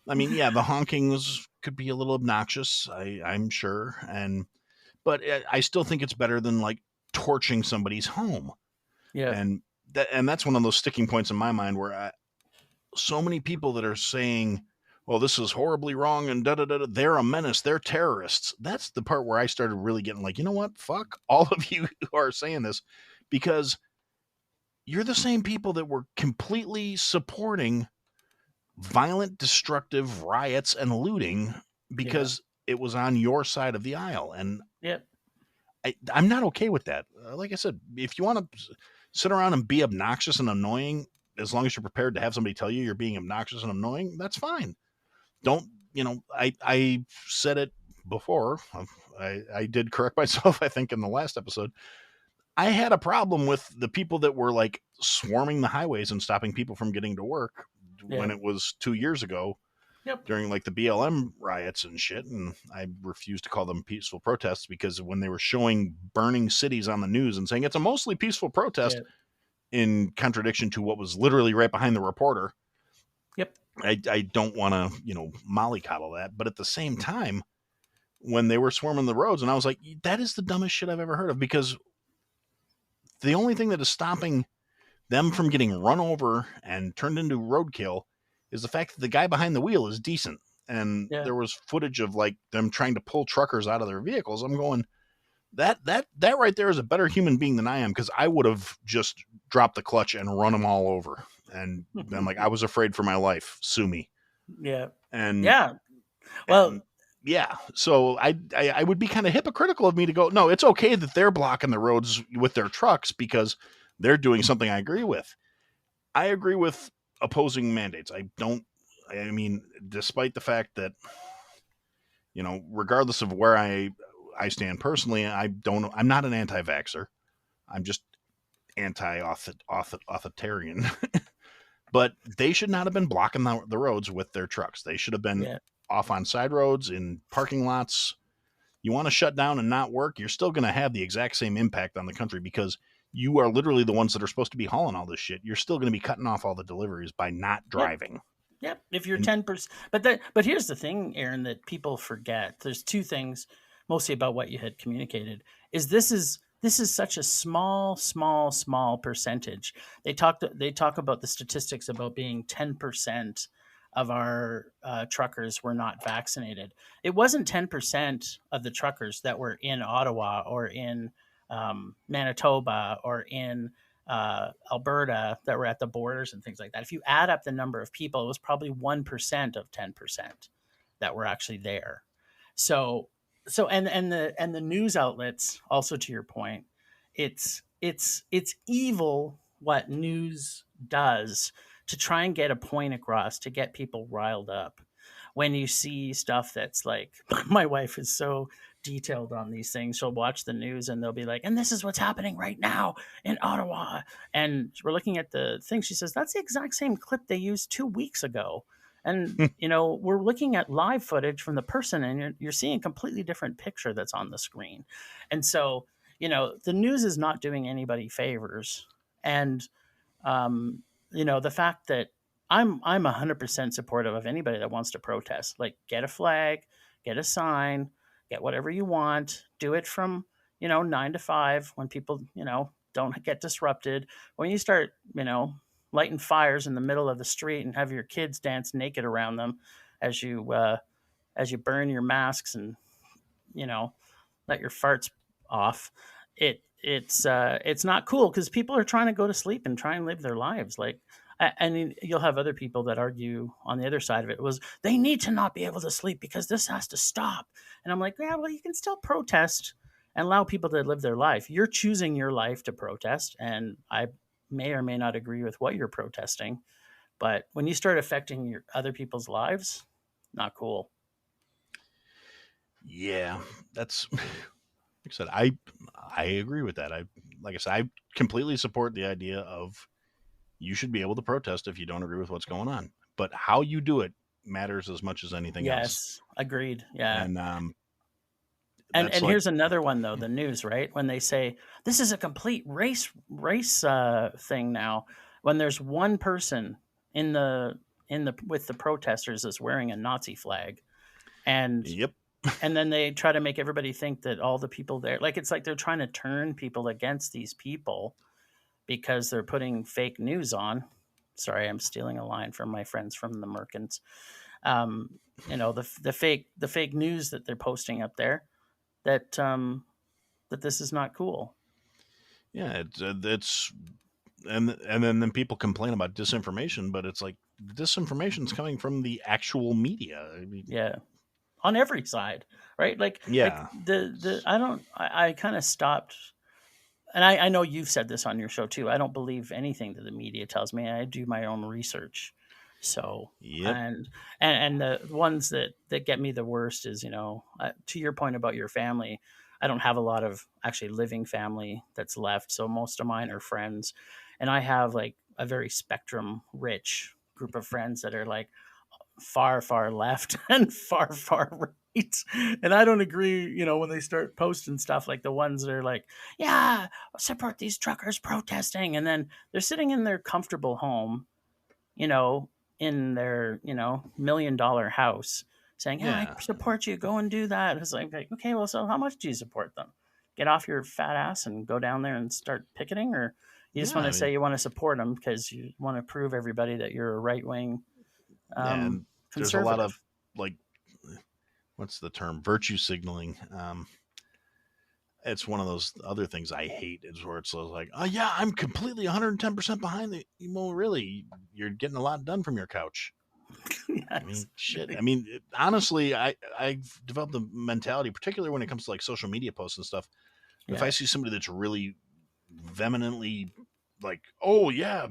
I mean, the honking could be a little obnoxious, I'm sure. But I still think it's better than torching somebody's home. Yeah. And that's one of those sticking points in my mind where so many people that are saying, well, this is horribly wrong and they're a menace, they're terrorists. That's the part where I started really getting you know what? Fuck all of you who are saying this, because you're the same people that were completely supporting violent, destructive riots and looting because it was on your side of the aisle. And I'm not okay with that. Like I said, if you want to sit around and be obnoxious and annoying, as long as you're prepared to have somebody tell you you're being obnoxious and annoying, that's fine. Don't, I said it before. I did correct myself, I think, in the last episode. I had a problem with the people that were swarming the highways and stopping people from getting to work when it was 2 years ago during the BLM riots and shit. And I refused to call them peaceful protests, because when they were showing burning cities on the news and saying it's a mostly peaceful protest, in contradiction to what was literally right behind the reporter. I don't want to, mollycoddle that. But at the same time, when they were swarming the roads, and I was like, that is the dumbest shit I've ever heard of, because the only thing that is stopping them from getting run over and turned into roadkill is the fact that the guy behind the wheel is decent. And there was footage of them trying to pull truckers out of their vehicles. I'm going, that right there is a better human being than I am, because I would have just dropped the clutch and run them all over. And then I was afraid for my life. Sue me. Yeah. And well, so I would be kind of hypocritical of me to go, no, it's okay that they're blocking the roads with their trucks because they're doing something I agree with. I agree with opposing mandates. I mean, despite the fact that regardless of where I stand personally, I'm not an anti-vaxxer. I'm just anti-authoritarian. But they should not have been blocking the roads with their trucks. They should have been Yeah. off on side roads, in parking lots. You want to shut down and not work, you're still going to have the exact same impact on the country, because you are literally the ones that are supposed to be hauling all this shit. You're still going to be cutting off all the deliveries by not driving. Yep. If you're And 10%, but here's the thing, Aaron, that people forget. There's two things mostly about what you had communicated. This is such a small percentage. They talk about the statistics about being 10% of our truckers were not vaccinated. It wasn't 10% of the truckers that were in Ottawa or in Manitoba or in Alberta that were at the borders and things like that. If you add up the number of people, it was probably 1% of 10% that were actually there. So and the news outlets, also to your point, it's evil what news does to try and get a point across, to get people riled up. When you see stuff that's like, my wife is so detailed on these things. She'll watch the news and they'll be like, and this is what's happening right now in Ottawa. And we're looking at the thing. She says, that's the exact same clip they used 2 weeks ago. And, we're looking at live footage from the person, and you're seeing a completely different picture that's on the screen. And so, the news is not doing anybody favors. And, the fact that I'm 100% supportive of anybody that wants to protest. Like, get a flag, get a sign, get whatever you want. Do it from 9 to 5 when people don't get disrupted. When you start lighting fires in the middle of the street and have your kids dance naked around them as you burn your masks and let your farts off, it's not cool, because people are trying to go to sleep and try and live their lives. Like, and you'll have other people that argue on the other side of it, was they need to not be able to sleep because this has to stop. And I'm like, yeah, well, you can still protest and allow people to live their life. You're choosing your life to protest, and I may or may not agree with what you're protesting, but when you start affecting your other people's lives, not cool. Yeah, that's like I said. I agree with that. Like I said, I completely support the idea of you should be able to protest if you don't agree with what's going on, but how you do it matters as much as anything else. Yes, agreed. Yeah. And And that's like, here's another one though, the news, right? When they say this is a complete race thing now, when there's one person in the with the protesters that's wearing a Nazi flag, and yep, and then they try to make everybody think that all the people there, like, it's like they're trying to turn people against these people because they're putting fake news on. Sorry, I'm stealing a line from my friends from the Merkins. The fake news that they're posting up there, that that this is not cool. Yeah, it's and then people complain about disinformation, but it's like disinformation is coming from the actual media. I mean, Yeah, on every side, right? Like, yeah, like I kind of stopped, and I know you've said this on your show too. I don't believe anything that the media tells me. I do my own research. So, yep, and the ones that get me the worst is, to your point about your family, I don't have a lot of actually living family that's left. So most of mine are friends, and I have like a very spectrum rich group of friends that are like far left and far right. And I don't agree, when they start posting stuff, like the ones that are like, yeah, support these truckers protesting, and then they're sitting in their comfortable home, in their $1 million house, saying, yeah, I support you, go and do that. It's like, okay, well, so how much do you support them? Get off your fat ass and go down there and start picketing? Or you just want to say you want to support them because you want to prove everybody that you're a right-wing and there's a lot of, like, what's the term, virtue signaling. It's one of those other things I hate, is where it's like, oh yeah, I'm completely 110% behind the, well, really, you're getting a lot done from your couch. Yes. I mean, shit. I mean, honestly, I've developed a mentality, particularly when it comes to like social media posts and stuff. Yeah. If I see somebody that's really vehemently like, oh yeah,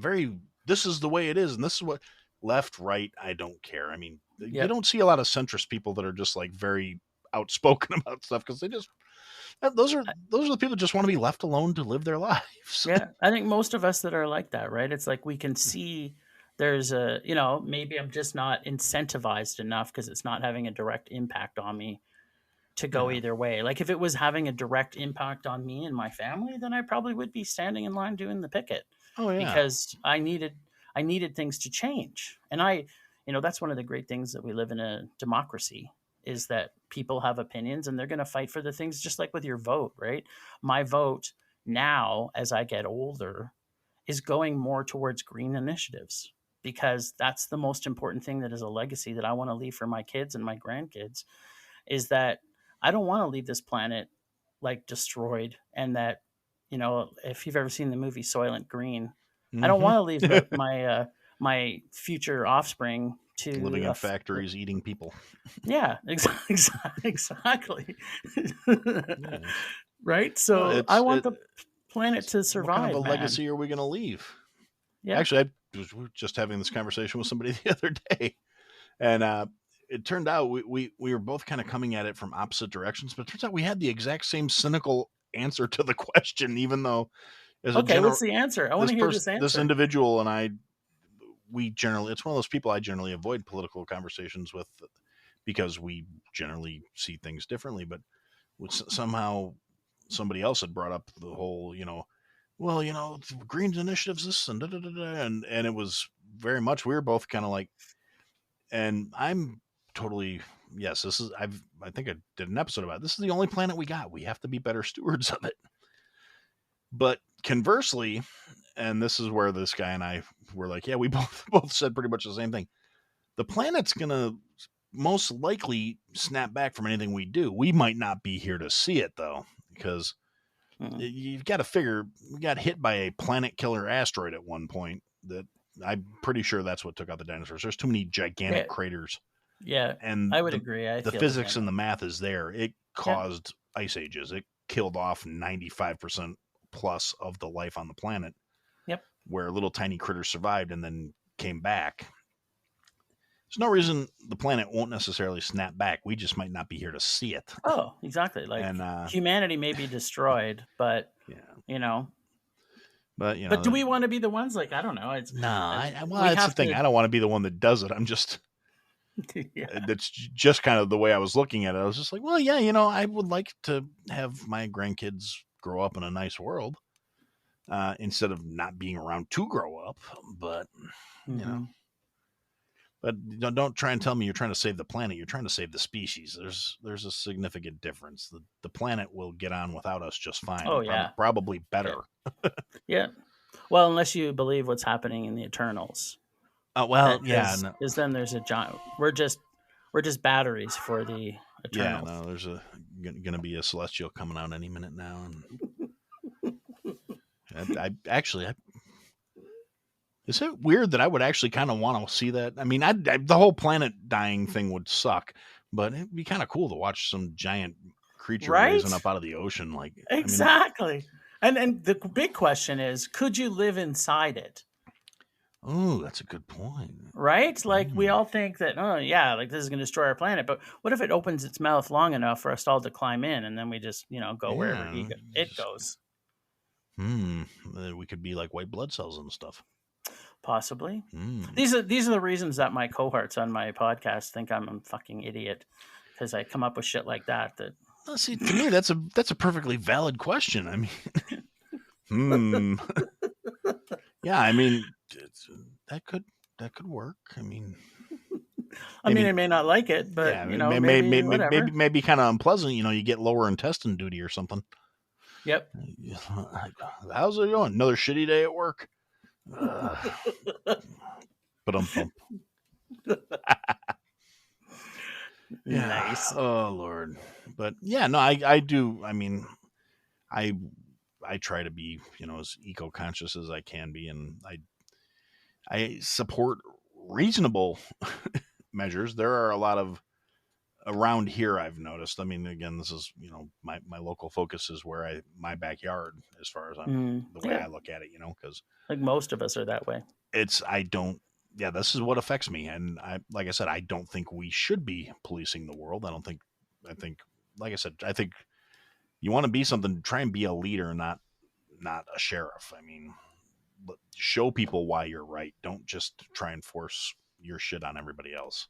this is the way it is, and this is what, left, right, I don't care. I mean, you don't see a lot of centrist people that are just like very outspoken about stuff because those are the people that just want to be left alone to live their lives. Yeah, I think most of us that are like that, right? It's like we can see there's maybe I'm just not incentivized enough because it's not having a direct impact on me to go Yeah. either way. Like if it was having a direct impact on me and my family, then I probably would be standing in line doing the picket Oh yeah. because I needed things to change. And that's one of the great things that we live in a democracy is that people have opinions and they're going to fight for the things just like with your vote, right? My vote now as I get older is going more towards green initiatives because that's the most important thing that is a legacy that I want to leave for my kids and my grandkids is that I don't want to leave this planet like destroyed and that if you've ever seen the movie Soylent Green, I don't want to leave my future offspring to living in factories eating people. Yeah, exactly. Yeah. Right? So I want the planet to survive. What kind of a legacy are we going to leave? Yeah. Actually, we were just having this conversation with somebody the other day, and it turned out we were both kind of coming at it from opposite directions, but it turns out we had the exact same cynical answer to the question, even though what's the answer? I want to hear this answer. This individual and I, it's one of those people I generally avoid political conversations with because we generally see things differently, but somehow somebody else had brought up the whole, Green's initiatives, this and and it was very much, we were both kind of like, and I'm totally, yes, I think I did an episode about it. This is the only planet we got. We have to be better stewards of it. But conversely, and this is where this guy and I were like, yeah, we both said pretty much the same thing. The planet's going to most likely snap back from anything we do. We might not be here to see it, though, because you've got to figure we got hit by a planet killer asteroid at one point that I'm pretty sure that's what took out the dinosaurs. There's too many gigantic craters. Yeah, and I would agree. The physics and the math is there. It caused ice ages. It killed off 95% plus of the life on the planet. Yep. Where little tiny critters survived and then came back. There's no reason the planet won't necessarily snap back. We just might not be here to see it. Oh, exactly. Like humanity may be destroyed, but But do we want to be the ones? Like, I don't know. That's the thing. I don't want to be the one that does it. I'm just. That's just kind of the way I was looking at it. I was just like, well, yeah, I would like to have my grandkids grow up in a nice world instead of not being around to grow up. But, but don't try and tell me you're trying to save the planet. You're trying to save the species. There's a significant difference. The planet will get on without us just fine. Oh, yeah. Probably better. Yeah. Well, unless you believe what's happening in the Eternals. Because then there's a giant. We're just batteries for the Eternals. Yeah, no, there's going to be a celestial coming out any minute now, and I is it weird that I would actually kind of want to see that? I mean, the whole planet dying thing would suck, but it'd be kind of cool to watch some giant creature raising up out of the ocean, like exactly. And the big question is, could you live inside it? Oh, that's a good point. Right? Like we all think that, like this is going to destroy our planet. But what if it opens its mouth long enough for us all to climb in and then we just, go wherever it goes? We could be like white blood cells and stuff. Possibly. These are the reasons that my cohorts on my podcast think I'm a fucking idiot because I come up with shit like that. Well, see, to me, that's a perfectly valid question. I mean, yeah, I mean, that could work. I mean, I may not like it, but yeah, maybe kind of unpleasant. You get lower intestine duty or something. Yep. How's it going? Another shitty day at work. But Nice. Oh Lord. But yeah, no, I do. I mean, I try to be, as eco-conscious as I can be, and I support reasonable measures. There are a lot of around here I've noticed. I mean, again, this is, my local focus is my backyard as far as the way I look at it, because like most of us are that way. This is what affects me. And like I said, I don't think we should be policing the world. I don't think I think, like I said, I think you want to be something, try and be a leader, not a sheriff. I mean, show people why you're right. Don't just try and force your shit on everybody else.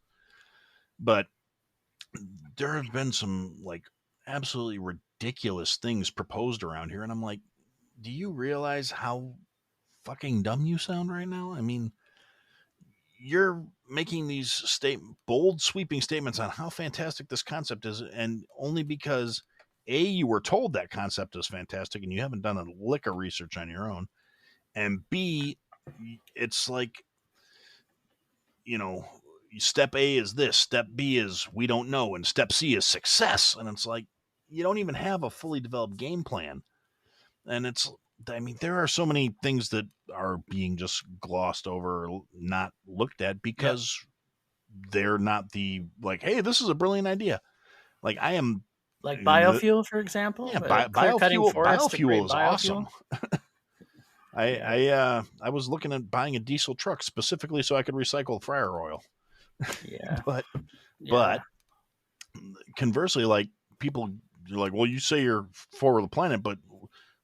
But there have been some like absolutely ridiculous things proposed around here, and I'm like, do you realize how fucking dumb you sound right now? I mean, you're making these bold, sweeping statements on how fantastic this concept is, and only because you were told that concept is fantastic, and you haven't done a lick of research on your own, and B, it's like, you know, step A is this, step B is we don't know, and step C is success, and it's like you don't even have a fully developed game plan, and I mean, there are so many things that are being just glossed over, or not looked at because they're not the like, hey, this is a brilliant idea. Like I am, Like biofuel, for example. yeah, Clear cutting biofuel. forests to create Biofuel is awesome. Yeah. I was looking at buying a diesel truck specifically so I could recycle fryer oil. Yeah. But conversely, like people are like, well, you say you're for the planet, but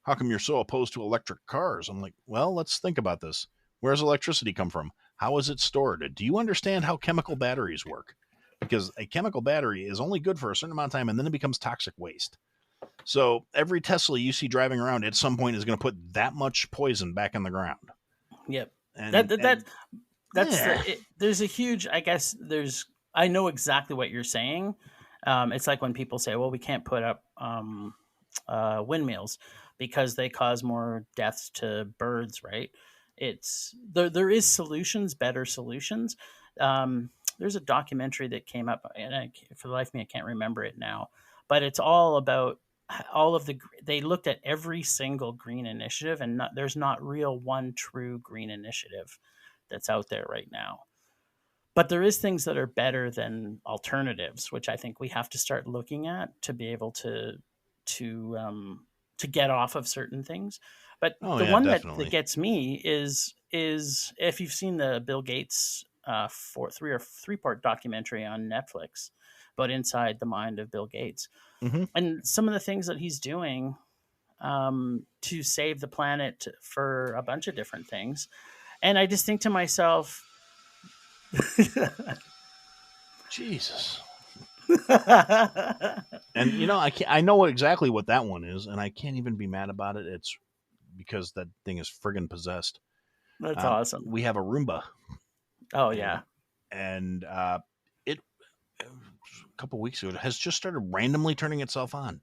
how come you're so opposed to electric cars? I'm like, well, let's think about this. Where does electricity come from? How is it stored? Do you understand how chemical batteries work? Because a chemical battery is only good for a certain amount of time, and then it becomes toxic waste. So every Tesla you see driving around at some point is going to put that much poison back in the ground. Yep. And There's a huge, I guess I know exactly what you're saying. It's like when people say, well, we can't put up windmills because they cause more deaths to birds, right? It's there is solutions, better solutions. There's a documentary that came up, and for the life of me, I can't remember it now, but it's all about they looked at every single green initiative, and there's not one true green initiative that's out there right now. But there is things that are better than alternatives, which I think we have to start looking at to be able to get off of certain things. But the one that gets me is if you've seen the Bill Gates three-part documentary on Netflix about inside the mind of Bill Gates, and some of the things that he's doing to save the planet for a bunch of different things. And I just think to myself, Jesus. And you know, I know exactly what that one is, and I can't even be mad about it. It's because that thing is friggin' possessed. That's awesome. We have a Roomba. Oh yeah. And it a couple weeks ago, it has just started randomly turning itself on.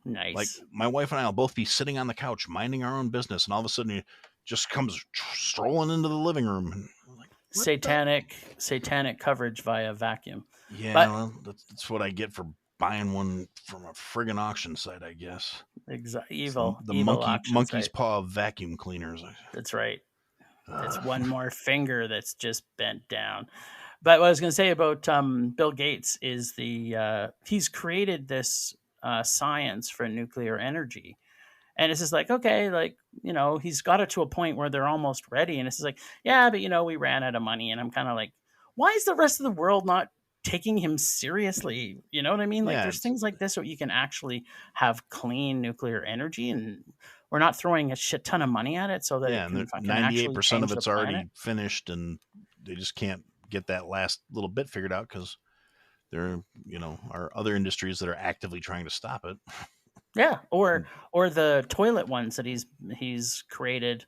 Nice. Like my wife and I will both be sitting on the couch minding our own business, and all of a sudden it just comes strolling into the living room. And like, satanic coverage via vacuum. Yeah, well, that's what I get for buying one from a friggin' auction site, I guess. Evil. The evil monkey's paw of vacuum cleaners. That's right. It's one more finger that's just bent down. But what I was going to say about Bill Gates is he's created this science for nuclear energy. And it's just like, okay, like, you know, he's got it to a point where they're almost ready. And it's just like, yeah, but, you know, we ran out of money. And I'm kind of like, why is the rest of the world not taking him seriously? You know what I mean? Like, there's things like this where you can actually have clean nuclear energy, and we're not throwing a shit ton of money at it so that it can 98% of it's already finished, and they just can't get that last little bit figured out because there, you know, are other industries that are actively trying to stop it. Yeah, or the toilet ones that he's created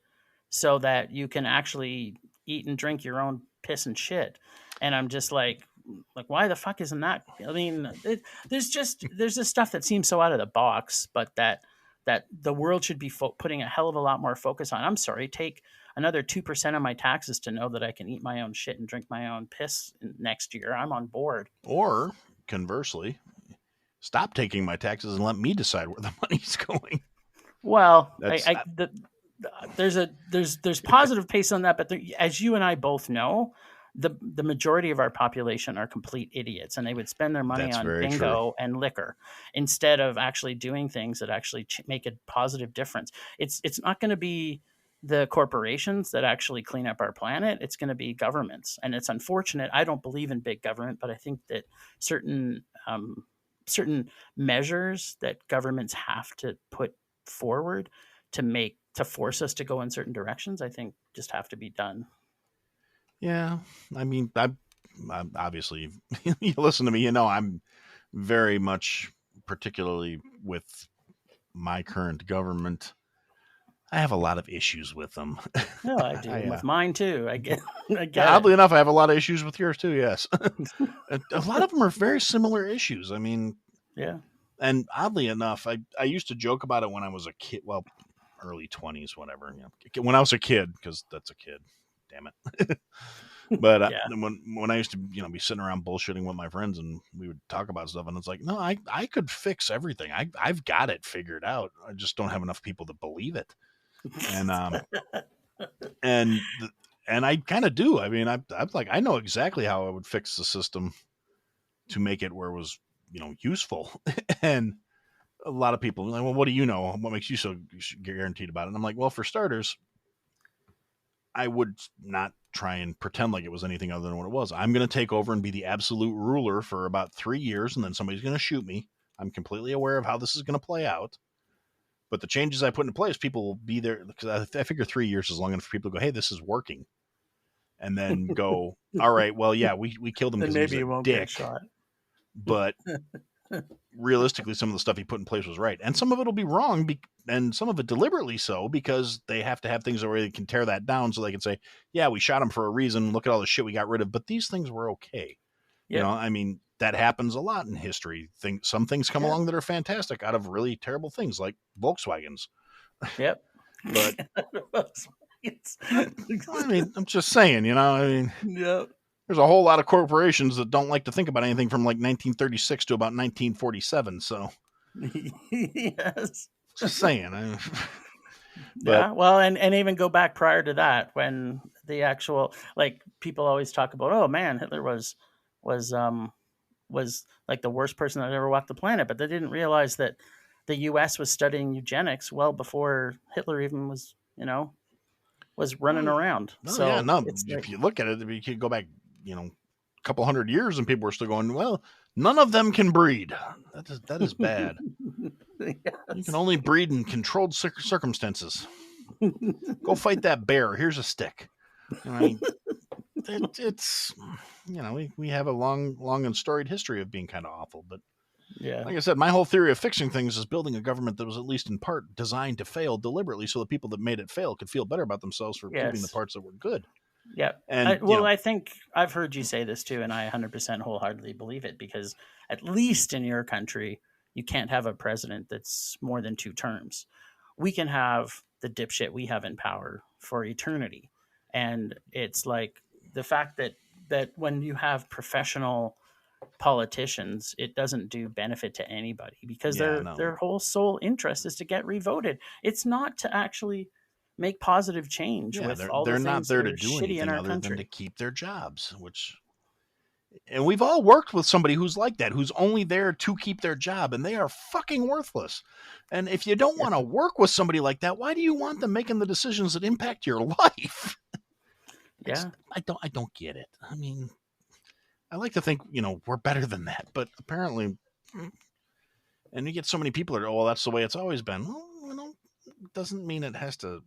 so that you can actually eat and drink your own piss and shit. And I'm just like, why the fuck isn't that? I mean, there's this stuff that seems so out of the box, but that the world should be putting a hell of a lot more focus on. I'm sorry, take another 2% of my taxes to know that I can eat my own shit and drink my own piss next year. I'm on board. Or conversely, stop taking my taxes and let me decide where the money's going. Well, there's positive pace on that, but as you and I both know, the majority of our population are complete idiots, and they would spend their money on bingo and liquor instead of actually doing things that actually make a positive difference. It's not going to be the corporations that actually clean up our planet. It's going to be governments, and it's unfortunate. I don't believe in big government, but I think that certain certain measures that governments have to put forward to force us to go in certain directions, I think just have to be done. Yeah, I mean, I'm obviously, you listen to me, I'm very much, particularly with my current government, I have a lot of issues with them. No, I do. I, With mine too. I get oddly it. enough, I have a lot of issues with yours too. Yes, a lot of them are very similar issues. I mean, Yeah. and oddly enough, I used to joke about it when I was a kid. Well, early 20s, whatever. When I was a kid, because that's a kid. Damn it. But Yeah. when I used to be sitting around bullshitting with my friends and we would talk about stuff, and it's like, no, I could fix everything. I've got it figured out. I just don't have enough people to believe it. And and and I kind of do. I mean, I'm like, I know exactly how I would fix the system to make it where it was useful. And a lot of people are like, well, what do you know? What makes you so guaranteed about it? And I'm like, well, for starters, I would not try and pretend like it was anything other than what it was. I'm going to take over and be the absolute ruler for about 3 years, and then somebody's going to shoot me. I'm completely aware of how this is going to play out. But the changes I put in place, people will be there, because I figure 3 years is long enough for people to go, hey, this is working. And then go, all right, well, yeah, we killed him Then because he was maybe you a won't get dick. shot. But realistically, some of the stuff he put in place was right. And some of it will be wrong, and some of it deliberately so, because they have to have things where they can tear that down so they can say, yeah, we shot him for a reason. Look at all the shit we got rid of. But these things were okay. Yeah. I mean, that happens a lot in history. Some things come along that are fantastic out of really terrible things, like Volkswagens. Yep. But I mean, I'm just saying, I mean, yep. There's a whole lot of corporations that don't like to think about anything from like 1936 to about 1947. So, yes. Just saying. Yeah. Well, and even go back prior to that, when the actual, like, people always talk about, oh man, Hitler was like the worst person that ever walked the planet, but they didn't realize that the U.S. was studying eugenics well before Hitler even was running around. So yeah, no. If you look at it, you could go back, a couple hundred years, and people were still going, well, none of them can breed. That is bad. Yes. You can only breed in controlled circumstances. Go fight that bear. Here's a stick. It's we have a long and storied history of being kind of awful, but yeah, like I said, my whole theory of fixing things is building a government that was at least in part designed to fail deliberately, so the people that made it fail could feel better about themselves for keeping the parts that were good. Yeah. And I think I've heard you say this too, and I 100% wholeheartedly believe it, because at least in your country, you can't have a president that's more than 2 terms. We can have the dipshit we have in power for eternity. And it's like the fact that when you have professional politicians, it doesn't do benefit to anybody, because their whole sole interest is to get revoted. It's not to actually make positive change with all the things not there that to are do shitty anything in our other country. than to keep their jobs, and we've all worked with somebody who's like that, who's only there to keep their job, and they are fucking worthless. And if you don't want to work with somebody like that, why do you want them making the decisions that impact your life? Yeah. I don't get it. I mean, I like to think, we're better than that, but apparently, and you get so many people that are, oh, well, that's the way it's always been. Well, it doesn't mean it has to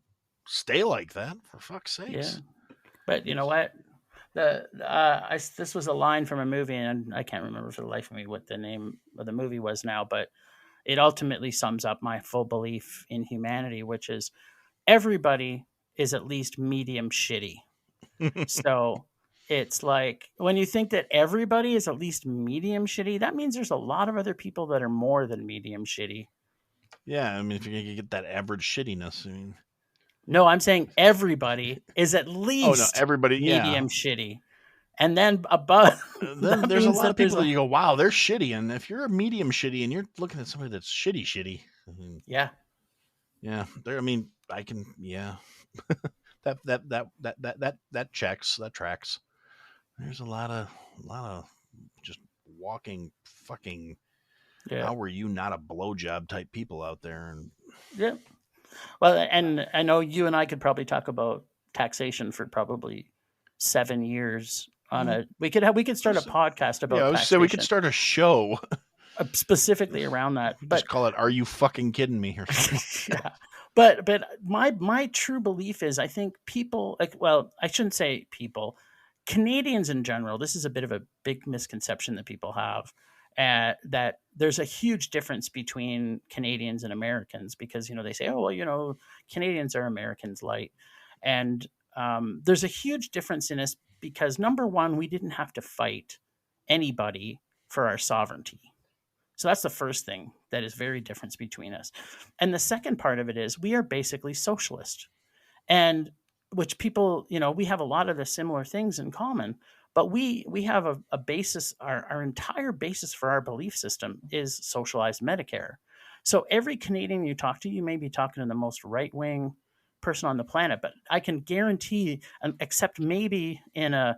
stay like that, for fuck's sakes. Yeah. But you know what? This was a line from a movie, and I can't remember for the life of me what the name of the movie was now, but it ultimately sums up my full belief in humanity, which is everybody is at least medium shitty. So it's like, when you think that everybody is at least medium shitty, that means there's a lot of other people that are more than medium shitty. Yeah, I mean, if you get that average shittiness, I mean. No, I'm saying everybody is at least everybody medium shitty. And then above, then there's a lot of people that you go, wow, they're shitty. And if you're a medium shitty and you're looking at somebody that's shitty, yeah, I mean, I can, that checks, that tracks. There's a lot of just walking fucking. Yeah. How were you not a blowjob type people out there? And yeah. Well, and I know you and I could probably talk about taxation for probably 7 years on we could start a podcast about taxation. So we could start a show. specifically around that. But Just call it, "Are you fucking kidding me?" or something. yeah, but my true belief is I think people like, well, I shouldn't say people, Canadians in general. This is a bit of a big misconception that people have. That there's a huge difference between Canadians and Americans because they say, oh well, Canadians are Americans light, and there's a huge difference in us because number one, we didn't have to fight anybody for our sovereignty. So that's the first thing that is very different between us. And the second part of it is we are basically socialist. And which people, we have a lot of the similar things in common, but we have a basis, our entire basis for our belief system is socialized Medicare. So every Canadian you talk to, you may be talking to the most right-wing person on the planet, but I can guarantee, except maybe in a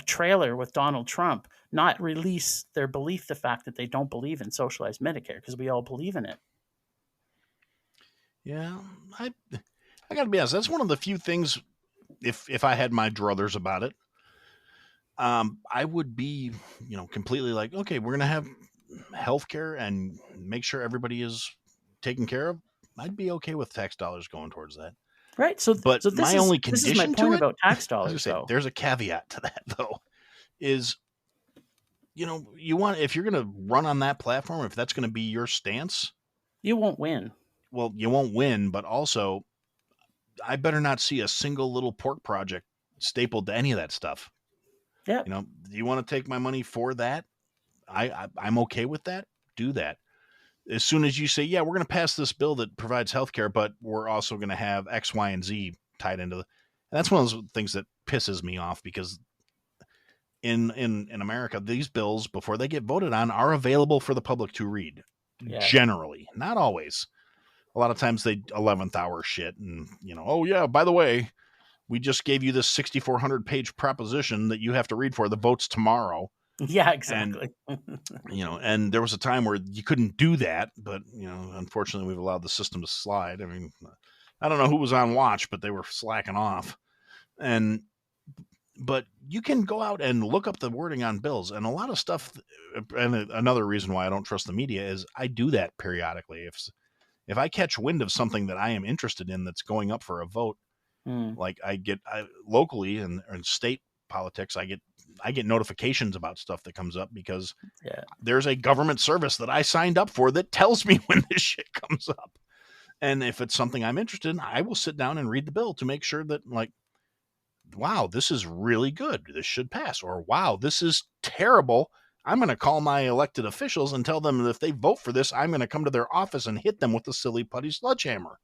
trailer with Donald Trump, not release their belief, the fact that they don't believe in socialized Medicare, because we all believe in it. Yeah, I got to be honest. That's one of the few things. If I had my druthers about it, I would be, completely like, okay, we're gonna have healthcare and make sure everybody is taken care of. I'd be okay with tax dollars going towards that. Right. So, But so my only this is my condition to point it, about tax I was dollars. gonna say, there's a caveat to that though, is you want, if you're gonna run on that platform, if that's gonna be your stance, you won't win. well, you won't win, but also I better not see a single little pork project stapled to any of that stuff. Yeah. Do you want to take my money for that? I'm okay with that. Do that. As soon as you say, yeah, we're going to pass this bill that provides healthcare, but we're also going to have X, Y, and Z tied into and that's one of those things that pisses me off because in America, these bills, before they get voted on, are available for the public to read. Yeah. Generally, not always. A lot of times they 11th hour shit and, oh yeah, by the way, we just gave you this 6,400 page proposition that you have to read for the votes tomorrow. Yeah, exactly. And there was a time where you couldn't do that, but unfortunately we've allowed the system to slide. I mean, I don't know who was on watch, but they were slacking off. But you can go out and look up the wording on bills and a lot of stuff. And another reason why I don't trust the media is I do that periodically. If I catch wind of something that I am interested in that's going up for a vote, like I locally and state politics, I get notifications about stuff that comes up because there's a government service that I signed up for that tells me when this shit comes up. And if it's something I'm interested in, I will sit down and read the bill to make sure that, like, wow, this is really good. This should pass. Or, wow, this is terrible. I'm going to call my elected officials and tell them that if they vote for this, I'm going to come to their office and hit them with the silly putty sledgehammer.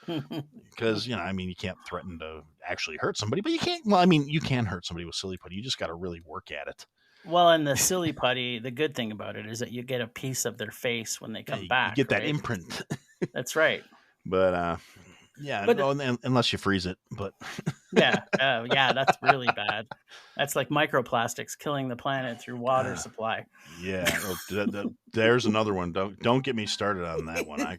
Because, you can't threaten to actually hurt somebody, but you can't. Well, you can hurt somebody with silly putty. You just got to really work at it. Well, and the silly putty, the good thing about it is that you get a piece of their face when they come back. You get that imprint. That's right. But, unless you freeze it, but yeah, that's really bad. That's like microplastics killing the planet through water supply. Yeah, there's another one. Don't get me started on that one.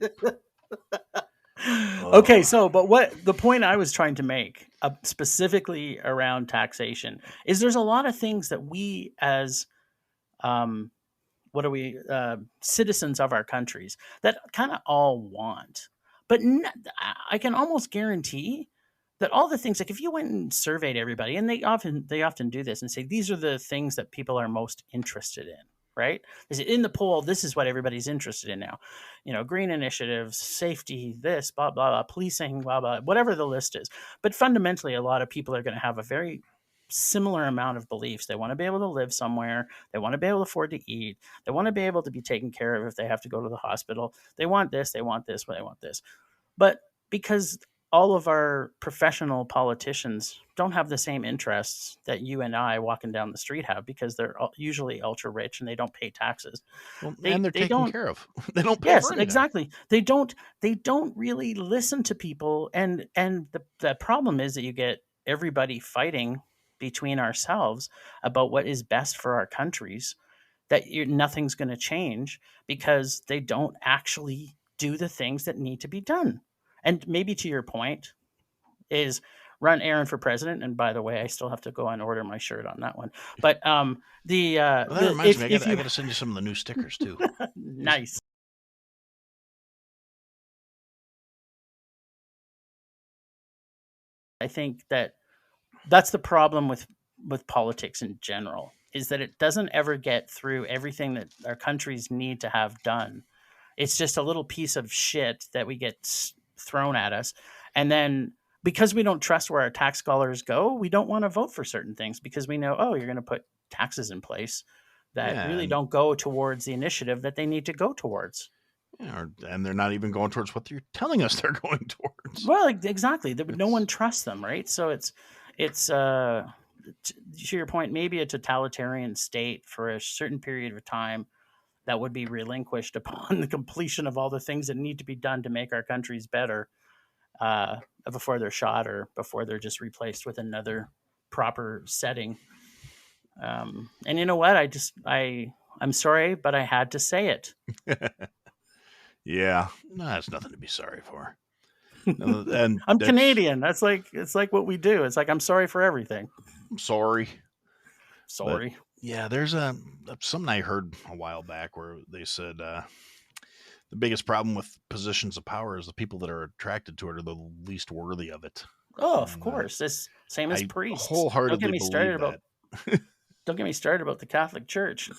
Okay, so but what the point I was trying to make, specifically around taxation, is there's a lot of things that we as citizens of our countries that kind of all want. But I can almost guarantee that all the things, like if you went and surveyed everybody, and they often do this and say, these are the things that people are most interested in, right? In the poll, this is what everybody's interested in now. Green initiatives, safety, this, blah, blah, blah, policing, blah, blah, whatever the list is. But fundamentally, a lot of people are going to have a very similar amount of beliefs. They want to be able to live somewhere. They want to be able to afford to eat. They want to be able to be taken care of if they have to go to the hospital. They want this, they want this, they want this. But because all of our professional politicians don't have the same interests that you and I walking down the street have, because they're usually ultra rich and they don't pay taxes. Well, and they're taken care of. They don't pay for anything. Exactly. They don't really listen to people. And the problem is that you get everybody fighting between ourselves about what is best for our countries, that nothing's going to change because they don't actually do the things that need to be done. And maybe to your point is run Aaron for president. And by the way, I still have to go and order my shirt on that one. But Well, that reminds me, if I you got to send you some of the new stickers too. nice. I think that's the problem with politics in general, is that it doesn't ever get through everything that our countries need to have done. It's just a little piece of shit that we get thrown at us. And then because we don't trust where our tax dollars go, we don't want to vote for certain things because we know, oh, you're going to put taxes in place that Yeah, really and, don't go towards the initiative that they need to go towards. and they're not even going towards what you're telling us they're going towards. Well, exactly. No one trusts them, right? So it's to your point, maybe a totalitarian state for a certain period of time that would be relinquished upon the completion of all the things that need to be done to make our countries better, before they're shot or before they're just replaced with another proper setting. And you know what? I'm sorry, but I had to say it. Yeah, no, that's nothing to be sorry for. And I'm Canadian. It's like what we do. It's like, I'm sorry for everything. I'm sorry. Sorry. But, yeah, there's something I heard a while back where they said the biggest problem with positions of power is the people that are attracted to it are the least worthy of it. Oh, of course. It's same as I priests. wholeheartedly Don't get me started believe about don't get me started about the Catholic Church.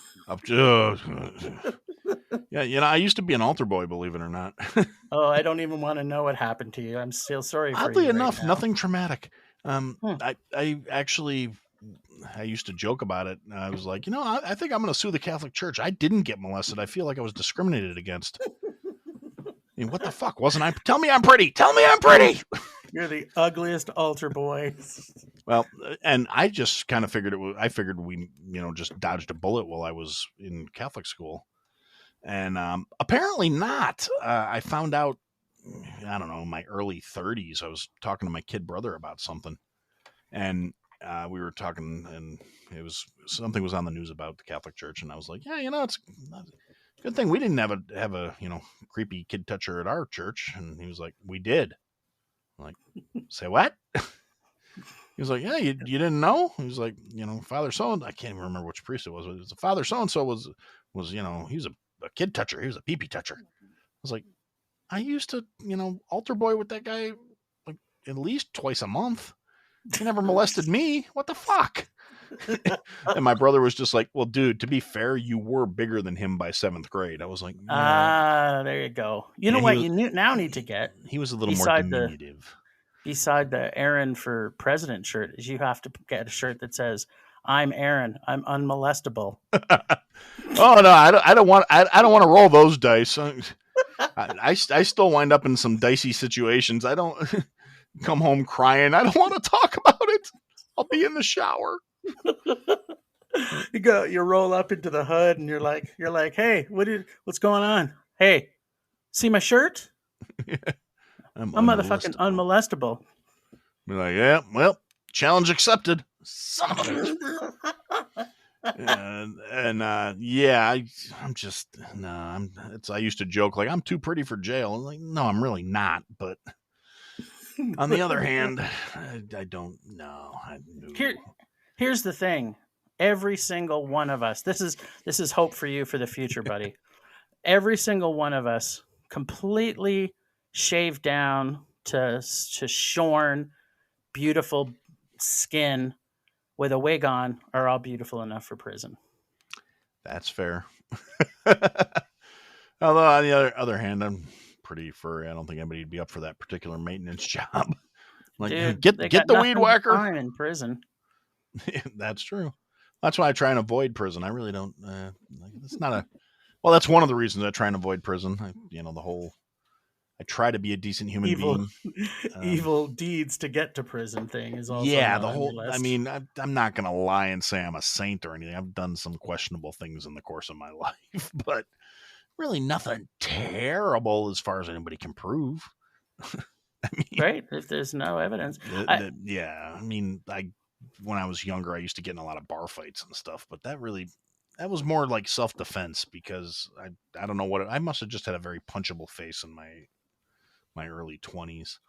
Yeah, I used to be an altar boy, believe it or not. Oh, I don't even want to know what happened to you. I'm still sorry for you. Oddly right enough, now. nothing traumatic. Hmm. I actually, I used to joke about it. I was like, I think I'm going to sue the Catholic Church. I didn't get molested. I feel like I was discriminated against. I mean, what the fuck? Wasn't I? Tell me I'm pretty. Tell me I'm pretty. You're the ugliest altar boy. Well, and I just kind of figured I figured we, just dodged a bullet while I was in Catholic school. And apparently not. I found out, I don't know, in my early 30s. I was talking to my kid brother about something. And we were talking, and something was on the news about the Catholic Church. And I was like, yeah, it's a good thing we didn't have a creepy kid toucher at our church. And he was like, we did. I'm like, say what? He was like, yeah, you didn't know? He was like, Father so-and-so, I can't even remember which priest it was. It was Father so-and-so was he was a kid toucher. He was a pee-pee toucher. I was like, I used to, altar boy with that guy like at least twice a month. He never molested me. What the fuck? And my brother was just like, well, dude, to be fair, you were bigger than him by 7th grade. I was like, there you go. You know what you now need to get? He was a little more diminutive. Beside the Aaron for president shirt, is you have to get a shirt that says, I'm Aaron. I'm unmolestable. Oh no, I don't want to roll those dice. I still wind up in some dicey situations. I don't come home crying. I don't want to talk about it. I'll be in the shower. You roll up into the hood and you're like, hey, what's going on? Hey, see my shirt? I'm motherfucking unmolestable. Be like, yeah, well, challenge accepted. Son of a bitch. I used to joke like I'm too pretty for jail. I'm like, no, I'm really not. But on the other hand, I don't know. Here's the thing. Every single one of us, this is hope for you for the future, buddy. Every single one of us, completely shaved down to shorn, beautiful skin with a wig on, are all beautiful enough for prison. That's fair. Although on the other hand, I'm pretty furry. I don't think anybody'd be up for that particular maintenance job. Like, dude, get the weed whacker in prison. That's true. That's why I try and avoid prison. I really don't. It's not a. Well, that's one of the reasons I try and avoid prison. I try to be a decent human being. Evil deeds to get to prison thing is also the whole. I mean, I'm not gonna lie and say I'm a saint or anything. I've done some questionable things in the course of my life, but really nothing terrible as far as anybody can prove. I mean, right? If there's no evidence, yeah. I mean, when I was younger, I used to get in a lot of bar fights and stuff, but that was more like self-defense because I don't know what I must have just had a very punchable face in my early 20s.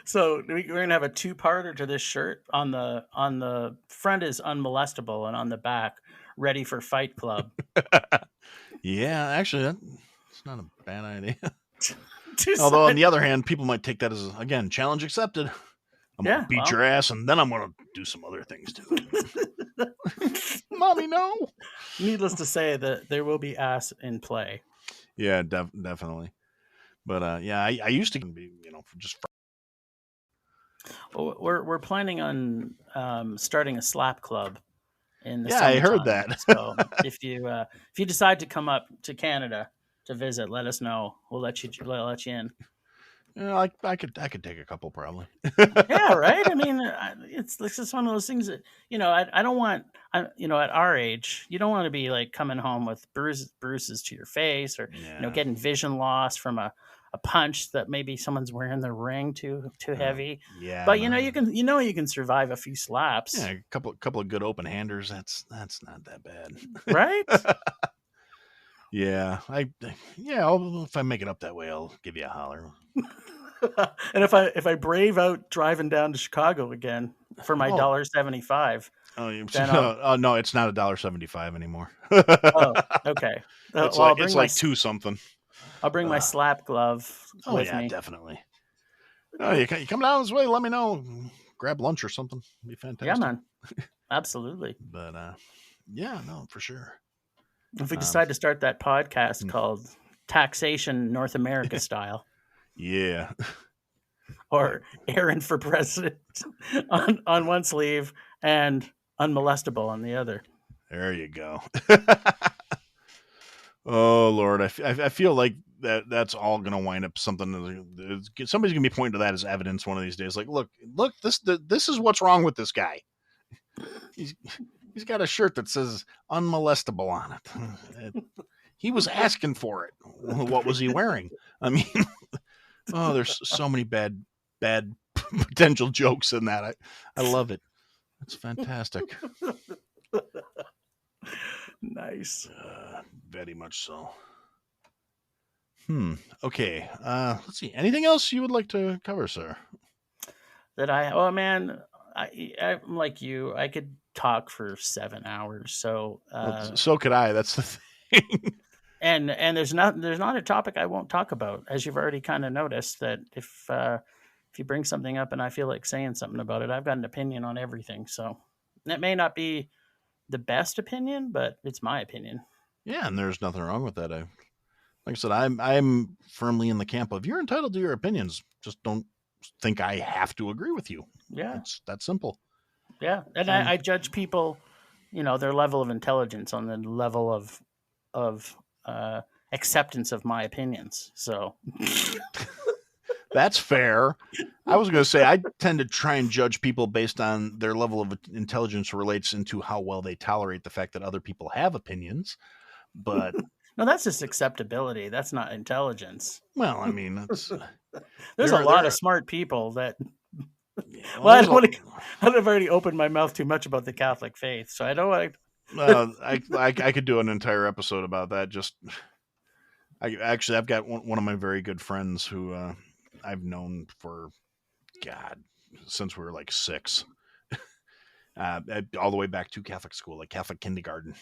So we're gonna have a two-parter to this shirt. On the front is unmolestable, and on the back, ready for Fight Club. Yeah, actually, that's not a bad idea. Two Although, on sides- the other hand, people might take that as, again, challenge accepted. I'm going Yeah, to beat well. your ass, and then I'm going to do some other things too. Mommy, no. Needless to say, that there will be ass in play. Yeah, definitely. But yeah, I used to be, just Well, we're planning on starting a slap club in the Yeah, I heard summertime. that. So if you decide to come up to Canada to visit, let us know. We'll let you in. I could take a couple probably. Yeah, right. I mean, it's just one of those things that I don't want. At our age, you don't want to be like coming home with bruises to your face, or Yeah. getting vision loss from a punch that maybe someone's wearing the ring too heavy. Yeah, But no. you can survive a few slaps, Yeah, a couple of good open handers. That's not that bad. right? Yeah, if I make it up that way, I'll give you a holler. And if I brave out driving down to Chicago again for my Oh. $1.75. Oh, Then I'll- no, it's not $1.75 anymore. Oh, okay. It's Well, like two something. I'll bring my slap glove Oh with yeah, me. definitely. Oh, you come down this way. Let me know. Grab lunch or something. It'd be fantastic. Yeah, man. Absolutely. But yeah, no, for sure. If we decide to start that podcast Hmm. called Taxation North America Style, Yeah. or Aaron for President on one sleeve and Unmolestable on the other. There you go. Oh Lord, I feel like that's all going to wind up something. Somebody's going to be pointing to that as evidence one of these days. Like, look, this is what's wrong with this guy. He's got a shirt that says unmolestable on it. He was asking for it. What was he wearing? I mean, oh, there's so many bad potential jokes in that. I love it. It's fantastic. Nice. Very much so. Okay. Let's see. Anything else you would like to cover, sir? I'm like you. I could talk for 7 hours. So So could I. That's the thing. and there's not a topic I won't talk about, as you've already kind of noticed that if you bring something up and I feel like saying something about it, I've got an opinion on everything. So it may not be the best opinion, but it's my opinion. Yeah, and there's nothing wrong with that. Like I said, I'm firmly in the camp of you're entitled to your opinions. Just don't think I have to agree with you. Yeah. It's that simple. Yeah. And I judge people, their level of intelligence on the level of acceptance of my opinions. So That's fair. I was going to say, I tend to try and judge people based on their level of intelligence relates into how well they tolerate the fact that other people have opinions. But no, that's just acceptability. That's not intelligence. well, I mean, that's There's There- a lot there- of smart people that. yeah, Well, I there's don't want to. I've already opened my mouth too much about the Catholic faith, so I don't want to. I could do an entire episode about that. I've got one of my very good friends who I've known for since we were like 6, all the way back to Catholic school, like Catholic kindergarten,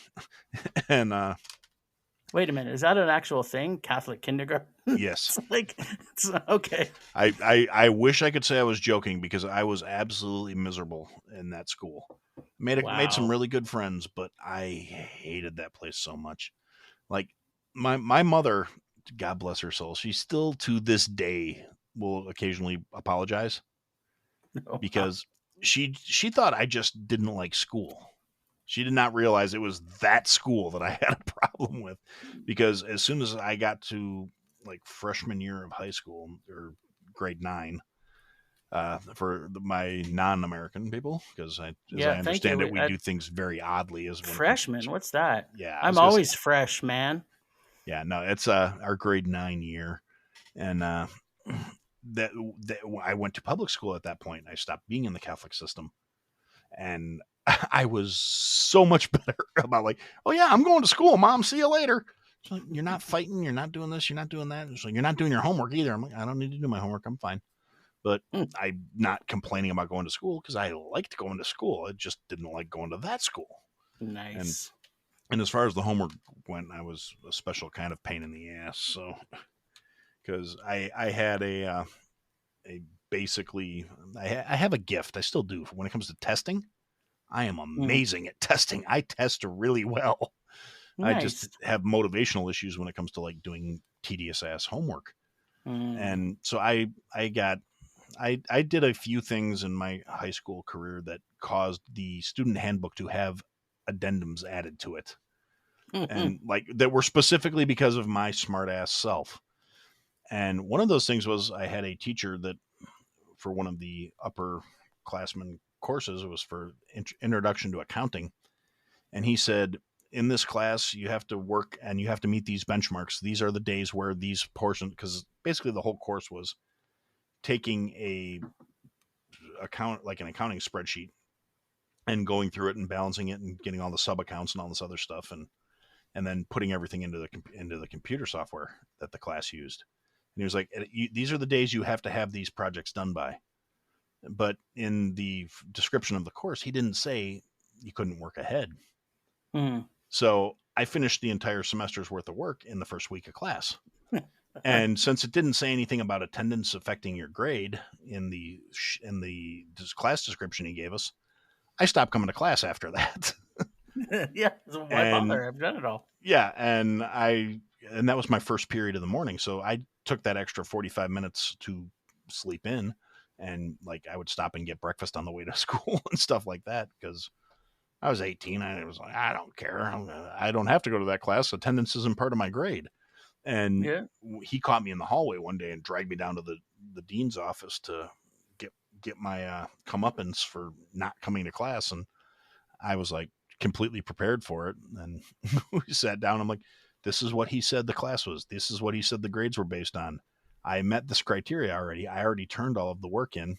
and Wait a minute, is that an actual thing? Catholic kindergarten? yes, It's okay. I wish I could say I was joking because I was absolutely miserable in that school. Made some Wow. really good friends, but I hated that place so much. Like my mother, God bless her soul, she still to this day will occasionally apologize because she thought I just didn't like school. She did not realize it was that school that I had a problem with, because as soon as I got to like freshman year of high school or grade 9, for my non-American people, because I understand it, we do things very oddly as freshman. What's that? Yeah, I'm always fresh, man. Yeah, no, it's our grade 9 year, and that I went to public school at that point. I stopped being in the Catholic system, and I was so much better about like, oh yeah, I'm going to school, Mom. See you later. She's like, you're not fighting. You're not doing this. You're not doing that. She's like, you're not doing your homework either. I'm like, I don't need to do my homework. I'm fine. But Hmm. I'm not complaining about going to school because I liked going to school. I just didn't like going to that school. And Nice. and as far as the homework went, I was a special kind of pain in the ass. So because I had a basically I have a gift. I still do when it comes to testing. I am Mhm. amazing at testing. I test really well. I just Nice. have motivational issues when it comes to like doing tedious ass homework. Mm. And so I did a few things in my high school career that caused the student handbook to have addendums added to it. And like that were specifically because of my smart ass self. And one of those things was I had a teacher that for one of the upper classmen courses, it was for introduction to accounting. And he said, in this class, you have to work and you have to meet these benchmarks. These are the days where these portions, because basically the whole course was taking like an accounting spreadsheet and going through it and balancing it and getting all the sub accounts and all this other stuff and then putting everything into the computer software that the class used. And he was like, these are the days you have to have these projects done by. But in the description of the course, he didn't say you couldn't work ahead. Mm. So I finished the entire semester's worth of work in the first week of class. And since it didn't say anything about attendance affecting your grade in the class description he gave us, I stopped coming to class after that. Yeah. So why And bother? I've done it all. yeah, and that was my first period of the morning. So I took that extra 45 minutes to sleep in, and like I would stop and get breakfast on the way to school and stuff like that because I was 18. I was like, I don't care. I don't have to go to that class. Attendance isn't part of my grade. And Yeah. he caught me in the hallway one day and dragged me down to the dean's office to get my comeuppance for not coming to class. And I was like completely prepared for it. And we sat down. I'm like, this is what he said the class was. This is what he said the grades were based on. I met this criteria already. I already turned all of the work in.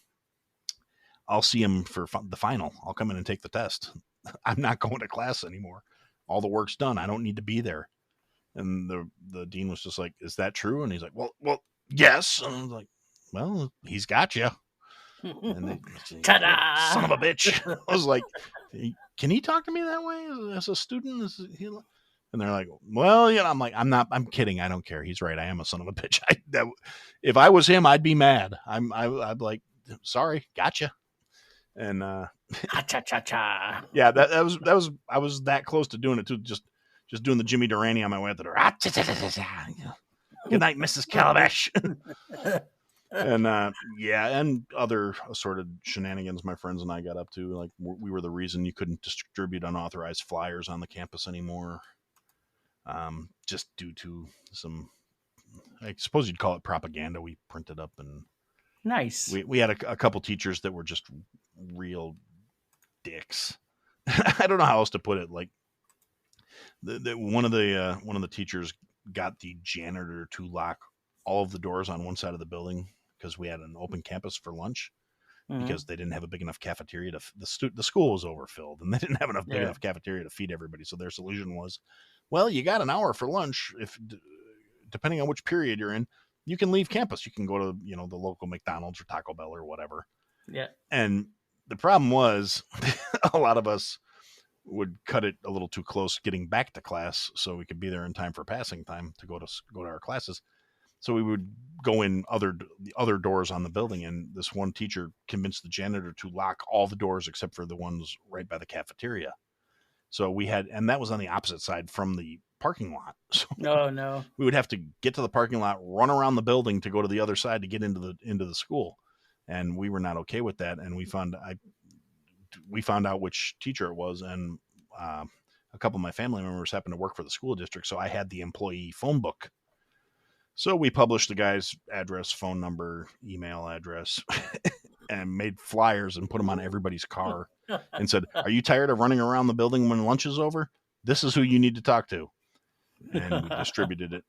I'll see him for the final. I'll come in and take the test. I'm not going to class anymore. All the work's done. I don't need to be there. And the dean was just like, "Is that true?" And he's like, "Well, yes." And I was like, "Well, he's got you." And they, Ta-da! son of a bitch. I was like, "Can he talk to me that way as a student?" And they're like, "Well, I'm like, I'm kidding. I don't care. He's right. I am a son of a bitch. If I was him, I'd be mad. I'd like, sorry, gotcha." And Ha-cha-cha-cha. yeah, I was that close to doing it too. Just doing the Jimmy Durante on my way out the door. Good night, Mrs. Calabash. And yeah, and other assorted shenanigans my friends and I got up to. Like we were the reason you couldn't distribute unauthorized flyers on the campus anymore, just due to some, I suppose you'd call it propaganda. We printed up, and Nice. we had a couple teachers that were just real dicks. I don't know how else to put it. Like one of the teachers got the janitor to lock all of the doors on one side of the building because we had an open campus for lunch Mhm. because they didn't have a big enough cafeteria the school was overfilled and they didn't have enough big Yeah. enough cafeteria to feed everybody. So their solution was, well, you got an hour for lunch. If depending on which period you're in, you can leave campus. You can go to the local McDonald's or Taco Bell or whatever. Yeah. And the problem was a lot of us would cut it a little too close getting back to class so we could be there in time for passing time to go to our classes. So we would go in the other doors on the building, and this one teacher convinced the janitor to lock all the doors except for the ones right by the cafeteria. So and that was on the opposite side from the parking lot. So Oh no. we would have to get to the parking lot, run around the building to go to the other side to get into the school. And we were not okay with that. And we found out which teacher it was, and a couple of my family members happened to work for the school district, so I had the employee phone book. So we published the guy's address, phone number, email address, and made flyers and put them on everybody's car and said, "Are you tired of running around the building when lunch is over? This is who you need to talk to." And we distributed it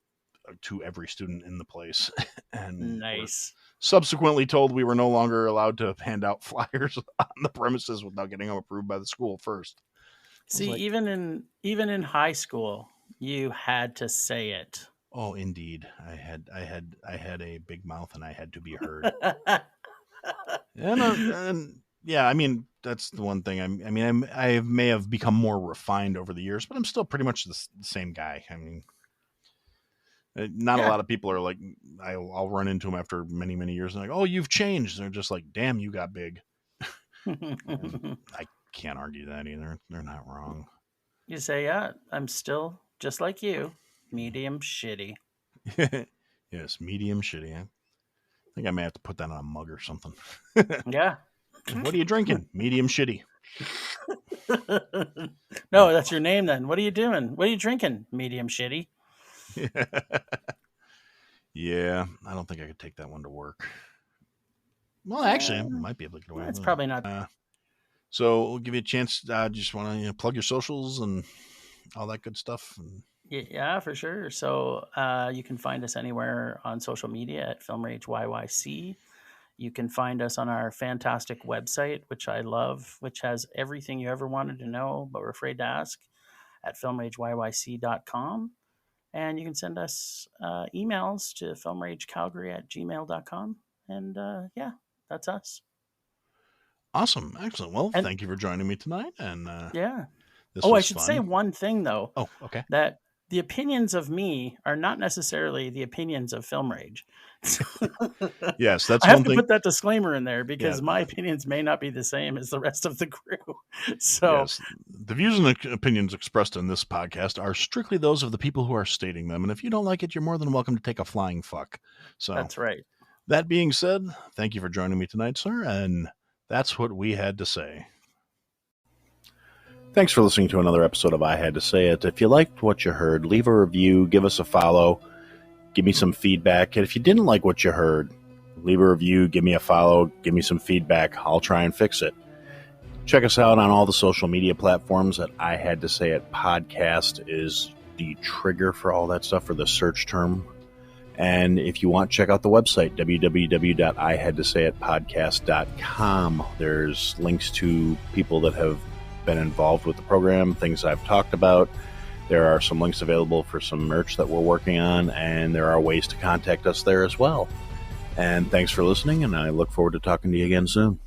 to every student in the place. And Nice. subsequently told we were no longer allowed to hand out flyers on the premises without getting them approved by the school first. See, like- even in high school, you had to say it. Oh, indeed. I had a big mouth and I had to be heard. And yeah, I mean, that's the one thing. I may have become more refined over the years, but I'm still pretty much the same guy. I mean, not a Yeah. lot of people are like, I'll run into them after many, many years and like, oh, you've changed. They're just like, damn, you got big. And I can't argue that either. They're not wrong. You say, yeah, I'm still just like you, medium shitty. Yes, medium shitty. I think I may have to put that on a mug or something. Yeah. What are you drinking? Medium shitty. No, that's your name then. What are you doing? What are you drinking? Medium shitty. Yeah, I don't think I could take that one to work. Well, actually, I might be able to get away That's with it. probably not. So we'll give you a chance. Just want to plug your socials and all that good stuff. And Yeah, for sure. So you can find us anywhere on social media at Film Rage YYC. You can find us on our fantastic website, which I love, which has everything you ever wanted to know but were afraid to ask, at filmrageyyc.com. And you can send us emails to filmragecalgary@gmail.com. And yeah, that's us. awesome, excellent. Well, And- thank you for joining me tonight. And Yeah. this Oh, was I should fun. say one thing, though. Oh, okay. That the opinions of me are not necessarily the opinions of Film Rage. Yes, that's I have one to thing. put that disclaimer in there because Yeah. my opinions may not be the same as the rest of the crew. So Yes, the views and opinions expressed in this podcast are strictly those of the people who are stating them. And if you don't like it, you're more than welcome to take a flying fuck. So that's right. that being said, thank you for joining me tonight, sir. And that's what we had to say. Thanks for listening to another episode of I Had to Say It. If you liked what you heard, leave a review, give us a follow, give me some feedback. And if you didn't like what you heard, leave a review, give me a follow, give me some feedback. I'll try and fix it. Check us out on all the social media platforms at I Had to Say It Podcast is the trigger for all that stuff, for the search term. And if you want, check out the website, www.ihadtosayitpodcast.com. There's links to people that have been involved with the program, things I've talked about. There are some links available for some merch that we're working on, and there are ways to contact us there as well. And thanks for listening, and I look forward to talking to you again soon.